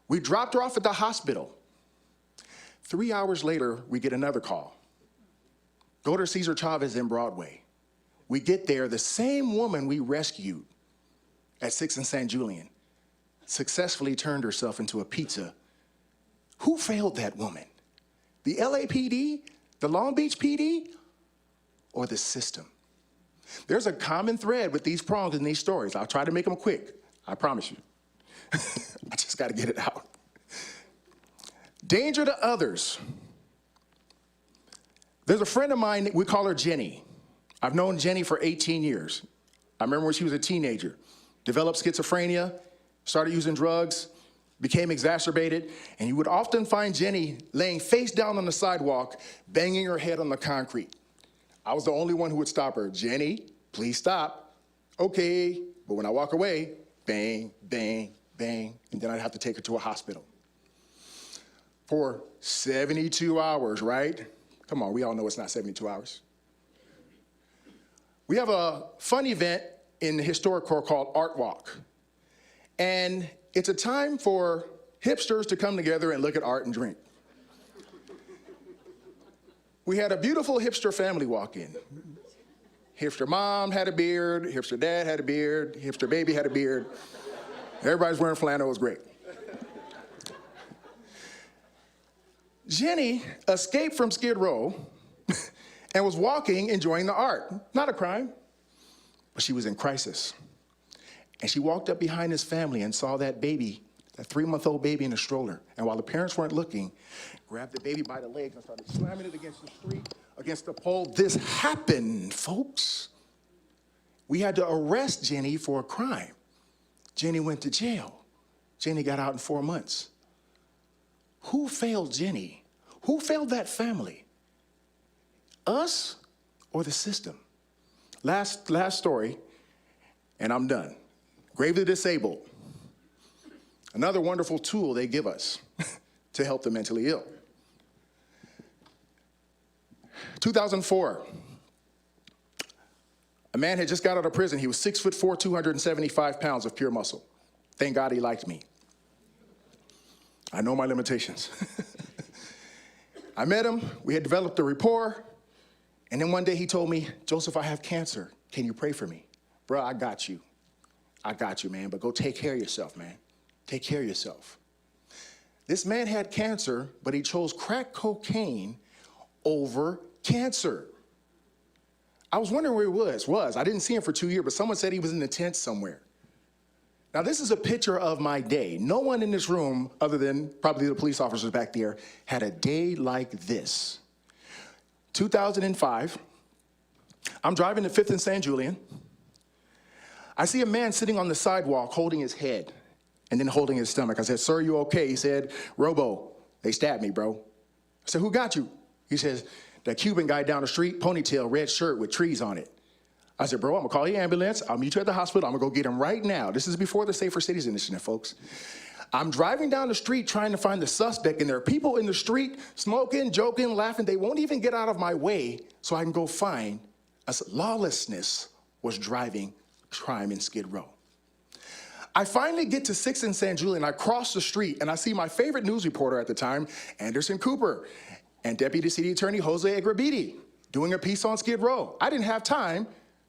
We dropped her off at the hospital. 3 hours later, we get another call. "Go to Cesar Chavez in Broadway." We get there, the same woman we rescued at 6th and San Julian successfully turned herself into a pizza. Who failed that woman? The LAPD, the Long Beach PD, or the system? There's a common thread with these prongs in these stories. I'll try to make them quick, I promise you. I just got to get it out. Danger to others. There's a friend of mine, we call her Jenny. I've known Jenny for 18 years. I remember when she was a teenager, developed schizophrenia, started using drugs, became exacerbated, and you would often find Jenny laying face down on the sidewalk, banging her head on the concrete. I was the only one who would stop her. "Jenny, please stop." "Okay." But when I walk away, bang, bang, bang, and then I'd have to take her to a hospital. For 72 hours, right? Come on, we all know it's not 72 hours. We have a fun event in the historic core called Art Walk. And it's a time for hipsters to come together and look at art and drink. We had a beautiful hipster family walk in. Hipster mom had a beard, hipster dad had a beard, hipster baby had a beard. Everybody's wearing flannel, it was great. Jenny escaped from Skid Row and was walking, enjoying the art. Not a crime, but she was in crisis. And she walked up behind his family and saw that baby, that 3-month-old baby in a stroller. And while the parents weren't looking, grabbed the baby by the legs and started slamming it against the street, against the pole. This happened, folks. We had to arrest Jenny for a crime. Jenny went to jail. Jenny got out in 4 months. Who failed Jenny? Who failed that family? Us or the system? Last story, and I'm done. Gravely disabled. Another wonderful tool they give us to help the mentally ill. 2004, a man had just got out of prison. He was 6'4", 275 pounds of pure muscle. Thank God he liked me. I know my limitations. I met him, we had developed a rapport, and then one day he told me, "Joseph, I have cancer. Can you pray for me?" "Bro, I got you. I got you, man, but go take care of yourself, man. Take care of yourself." This man had cancer, but he chose crack cocaine over cancer. I was wondering where he was. I didn't see him for 2 years, but someone said he was in the tent somewhere. Now, this is a picture of my day. No one in this room, other than probably the police officers back there, had a day like this. 2005, I'm driving to 5th and San Julian. I see a man sitting on the sidewalk holding his head and then holding his stomach. I said, "Sir, you okay?" He said, "Robo, they stabbed me, bro." I said, "Who got you?" He says, "That Cuban guy down the street, ponytail, red shirt with trees on it." I said, "Bro, I'm gonna call the ambulance. I'll meet you at the hospital. I'm gonna go get him right now." This is before the Safer Cities Initiative, folks. I'm driving down the street trying to find the suspect, and there are people in the street smoking, joking, laughing. They won't even get out of my way so I can go find us. Lawlessness was driving crime in Skid Row. I finally get to 6th and San Julian. I cross the street, and I see my favorite news reporter at the time, Anderson Cooper, and Deputy City Attorney Jose Agrabidi doing a piece on Skid Row. I didn't have time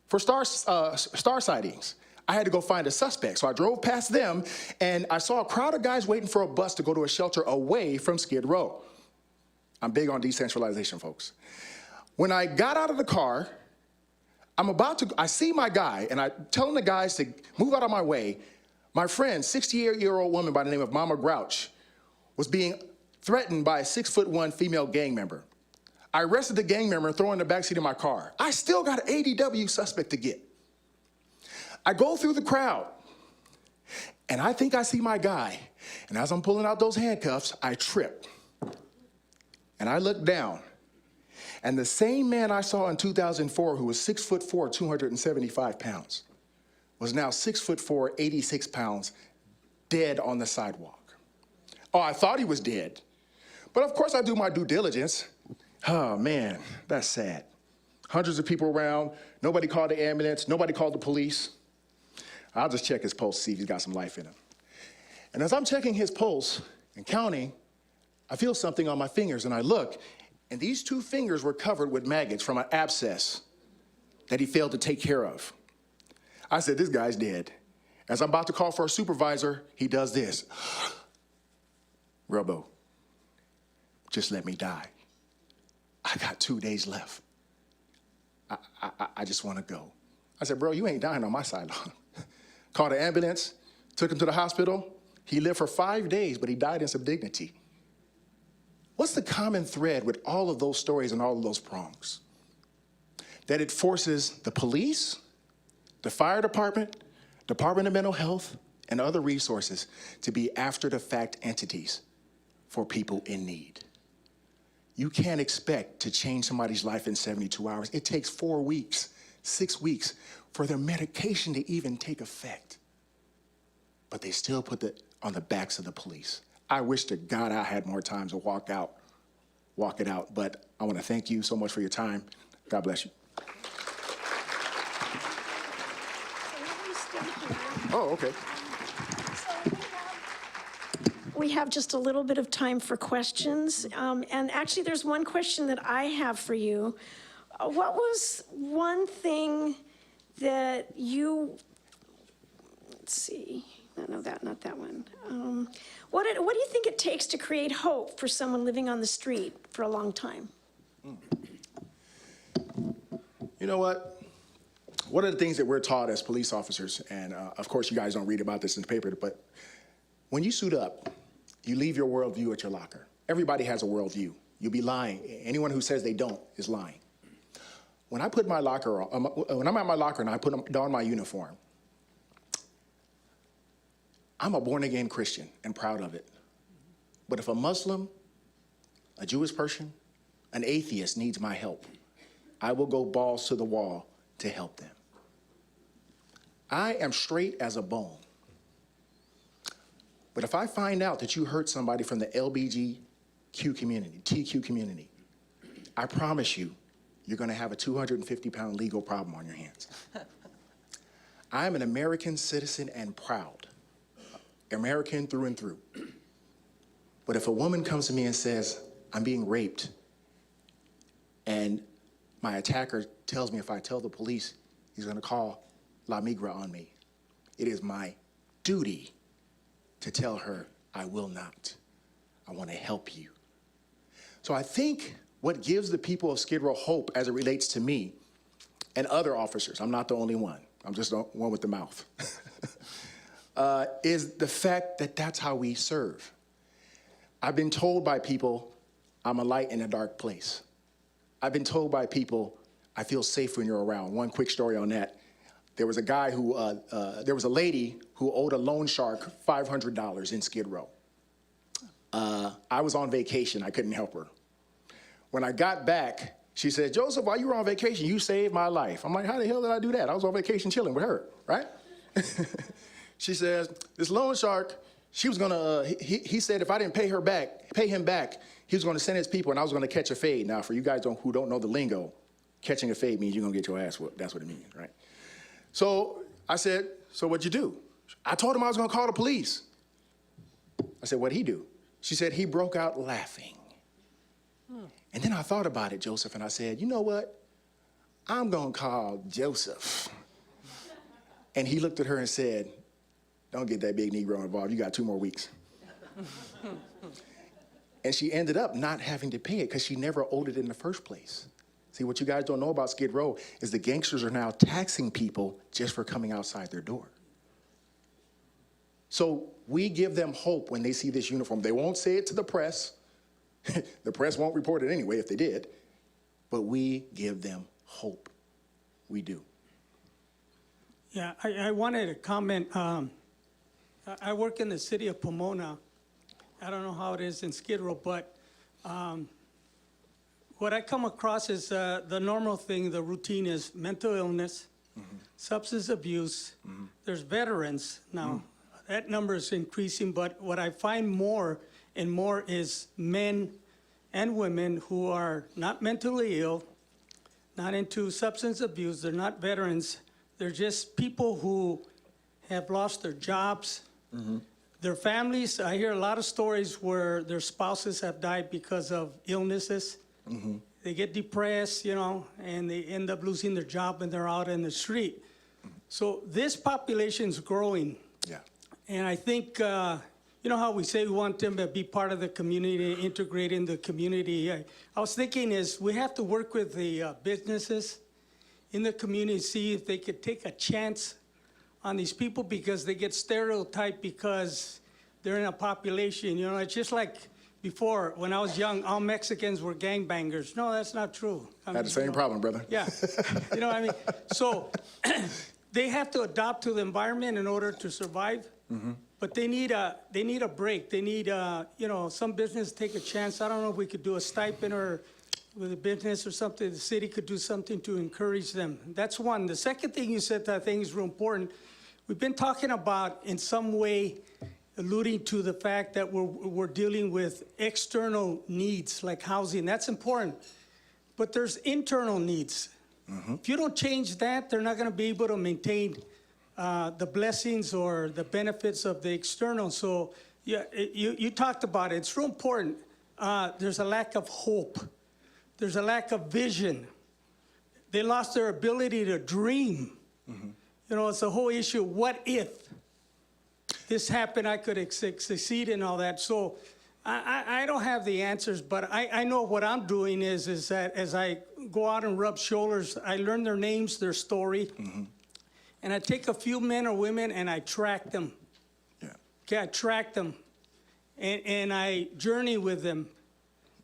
for star sightings. I had to go find a suspect. So I drove past them, and I saw a crowd of guys waiting for a bus to go to a shelter away from Skid Row. I'm big on decentralization, folks. When I got out of the car, I see my guy, and I'm telling the guys to move out of my way. My friend, 68-year-old woman by the name of Mama Grouch, was being threatened by a 6'1" female gang member. I arrested the gang member and throw him in the backseat of my car. I still got an ADW suspect to get. I go through the crowd, and I think I see my guy. And as I'm pulling out those handcuffs, I trip. And I look down, and the same man I saw in 2004, who was 6'4", 275 pounds, was now 6'4", 86 pounds, dead on the sidewalk. Oh, I thought he was dead. But of course I do my due diligence. Oh man, that's sad. Hundreds of people around, nobody called the ambulance, nobody called the police. I'll just check his pulse, see if he's got some life in him. And as I'm checking his pulse and counting, I feel something on my fingers, and I look, and these 2 fingers were covered with maggots from an abscess that he failed to take care of. I said, this guy's dead. As I'm about to call for a supervisor, he does this. Robo, just let me die. I got 2 days left. I just want to go. I said, bro, you ain't dying on my sideline. Called an ambulance, took him to the hospital. He lived for 5 days, but he died in some dignity. What's the common thread with all of those stories and all of those prongs? That it forces the police, the fire department, Department of Mental Health, and other resources to be after-the-fact entities for people in need. You can't expect to change somebody's life in 72 hours. It takes 4 weeks, 6 weeks for their medication to even take effect. But they still put it on the backs of the police. I wish to God I had more time to walk it out, but I want to thank you so much for your time. God bless you. Oh, okay. We have just a little bit of time for questions. And actually, there's one question that I have for you. What was one thing that you, let's see, no, not that one. What do you think it takes to create hope for someone living on the street for a long time? You know what? One of the things that we're taught as police officers, and of course you guys don't read about this in the paper, but when you suit up, you leave your worldview at your locker. Everybody has a worldview. You'll be lying. Anyone who says they don't is lying. When I put my locker on, when I'm at my locker and I don my uniform, I'm a born-again Christian and proud of it. But if a Muslim, a Jewish person, an atheist needs my help, I will go balls to the wall to help them. I am straight as a bone. But if I find out that you hurt somebody from the LBGQ community, TQ community, I promise you, you're going to have a 250-pound legal problem on your hands. I am an American citizen and proud. American through and through. But if a woman comes to me and says, I'm being raped, and my attacker tells me if I tell the police, he's going to call La Migra on me, it is my duty to tell her, I will not. I want to help you. So I think what gives the people of Skid Row hope as it relates to me and other officers, I'm not the only one, I'm just the one with the mouth, is the fact that that's how we serve. I've been told by people, I'm a light in a dark place. I've been told by people, I feel safe when you're around. One quick story on that. There was a guy who, there was a lady who owed a loan shark $500 in Skid Row. I was on vacation, I couldn't help her. When I got back, she said, Joseph, while you were on vacation, you saved my life. I'm like, how the hell did I do that? I was on vacation chilling with her, right? She says, this loan shark, she was gonna, he said if I didn't pay him back, he was gonna send his people and I was gonna catch a fade. Now, for you guys who don't know the lingo, catching a fade means you're gonna get your ass whooped. That's what it means, right? So I said, so what'd you do? I told him I was gonna call the police. I said, what'd he do? She said, he broke out laughing. And then I thought about it, Joseph, and I said, you know what? I'm gonna call Joseph. And he looked at her and said, don't get that big Negro involved, you got 2 more weeks. And she ended up not having to pay it because she never owed it in the first place. See, what you guys don't know about Skid Row is the gangsters are now taxing people just for coming outside their door. So we give them hope when they see this uniform. They won't say it to the press. The press won't report it anyway if they did. but we give them hope. We do. Yeah, I wanted to comment. I work in the city of Pomona. I don't know how it is in Skid Row, but what I come across is the normal thing, the routine is mental illness, substance abuse. There's veterans now. That number is increasing, but what I find more and more is men and women who are not mentally ill, not into substance abuse, they're not veterans, they're just people who have lost their jobs, their families. I hear a lot of stories where their spouses have died because of illnesses. They get depressed, you know, and they end up losing their job and they're out in the street. So this population is growing. Yeah. And I think, you know how we say we want them to be part of the community, integrate in the community. I was thinking is we have to work with the businesses in the community, see if they could take a chance on these people because they get stereotyped because they're in a population. You know, it's just like before, when I was young, all Mexicans were gangbangers. No, that's not true. I had the same problem, brother. Yeah, you know what I mean? So they have to adapt to the environment in order to survive. But they need a break. They need you know, some business take a chance. I don't know if we could do a stipend or with a business or something. The city could do something to encourage them. That's one. The second thing you said that I think is real important. We've been talking about in some way alluding to the fact that we're dealing with external needs like housing. That's important. But there's internal needs. If you don't change that, they're not going to be able to maintain the blessings or the benefits of the external. So yeah, you talked about it. It's real important. There's a lack of hope. There's a lack of vision. They lost their ability to dream. You know, it's the whole issue, what if this happened, I could succeed and all that. So I don't have the answers, but I know what I'm doing is that as I go out and rub shoulders, I learn their names, their story, and I take a few men or women and I track them. Yeah. Okay, I track them, and I journey with them,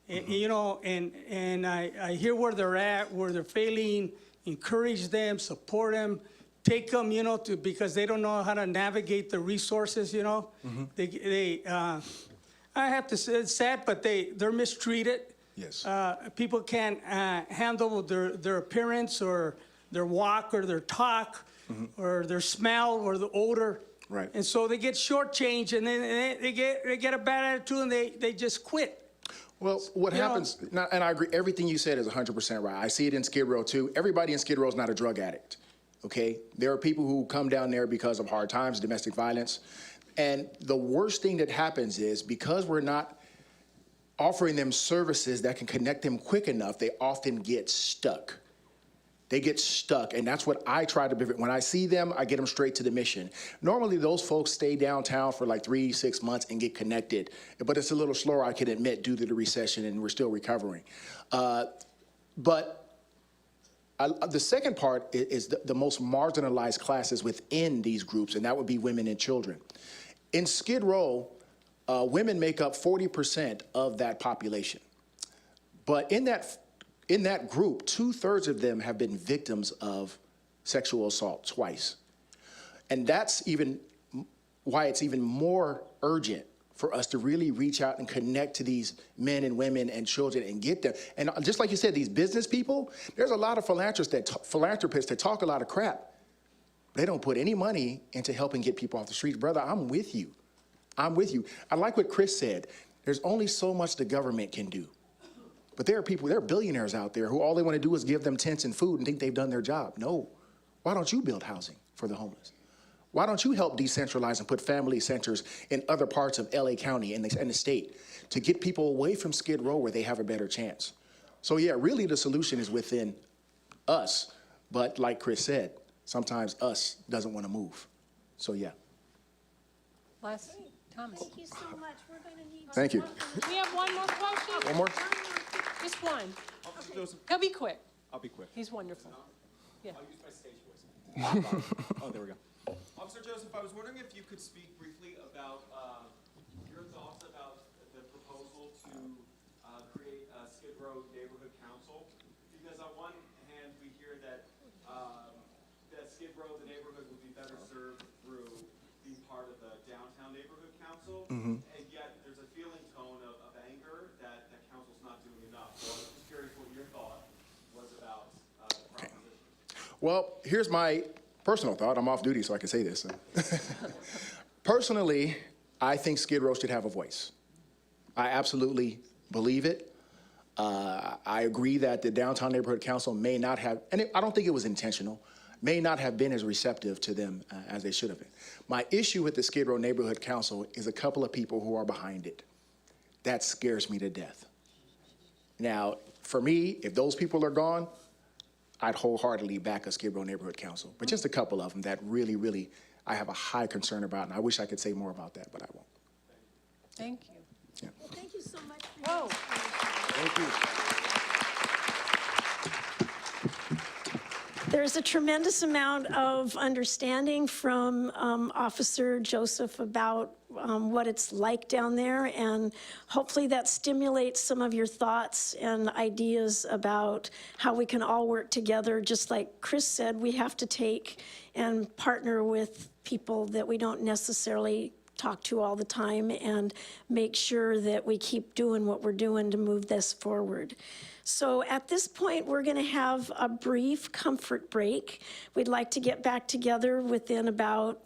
and, you know, and I hear where they're at, where they're failing, encourage them, support them, take them, you know, because they don't know how to navigate the resources, you know. I have to say, it's sad, but they're mistreated. Yes. People can't handle their appearance or their walk or their talk or their smell or the odor. Right. And so they get shortchanged and then they get a bad attitude and they just quit. Well, what happens, and I agree, everything you said is 100% right. I see it in Skid Row too. Everybody in Skid Row is not a drug addict, okay? There are people who come down there because of hard times, domestic violence. And the worst thing that happens is because we're not offering them services that can connect them quick enough, they often get stuck. They get stuck, and that's what I try to prevent. When I see them, I get them straight to the mission. Normally, those folks stay downtown for like 3-6 months and get connected, but it's a little slower, I can admit, due to the recession, and we're still recovering. But the second part is the most marginalized classes within these groups, and that would be women and children. In Skid Row, women make up 40% of that population. But in that group, 2/3 of them have been victims of sexual assault twice. And that's even why it's even more urgent for us to really reach out and connect to these men and women and children and get them. And just like you said, these business people, there's a lot of philanthropists that talk a lot of crap. They don't put any money into helping get people off the streets. Brother, I'm with you. I'm with you. I like what Chris said. There's only so much the government can do. But there are billionaires out there who all they want to do is give them tents and food and think they've done their job. No. Why don't you build housing for the homeless? Why don't you help decentralize and put family centers in other parts of LA County and the state to get people away from Skid Row where they have a better chance? So yeah, really the solution is within us. But like Chris said, sometimes us doesn't want to move. So yeah. Last, Thomas. Thank you so much. We're going to need. Thank you. We have one more question? One more? Just one. Officer Joseph, He'll be quick. I'll be quick. He's wonderful. Yeah. I'll use my stage voice. Oh, there we go. Officer Joseph, I was wondering if you could speak briefly about your thoughts about the proposal to create a Skid Row neighborhood council. Row, the neighborhood would be better served through being part of the downtown neighborhood council. Mm-hmm. And yet, there's a feeling tone of anger that council's not doing enough. So I was just curious what your thought was about the proposition. Well, here's my personal thought. I'm off duty, so I can say this. Personally, I think Skid Row should have a voice. I absolutely believe it. I agree that the Downtown Neighborhood Council may not have, and I don't think it was intentional, may not have been as receptive to them as they should have been. My issue with the Skid Row Neighborhood Council is a couple of people who are behind it. That scares me to death. Now, for me, if those people are gone, I'd wholeheartedly back a Skid Row Neighborhood Council. But just a couple of them that really, really, I have a high concern about, and I wish I could say more about that, but I won't. Thank you. Yeah. Well, thank you so much for Whoa. Thank you. There's a tremendous amount of understanding from Officer Joseph about what it's like down there, and hopefully that stimulates some of your thoughts and ideas about how we can all work together. Just like Chris said, we have to take and partner with people that we don't necessarily talk to all the time and make sure that we keep doing what we're doing to move this forward. So at this point, we're going to have a brief comfort break. We'd like to get back together within about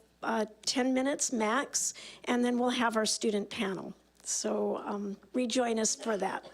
10 minutes max, and then we'll have our student panel. So rejoin us for that.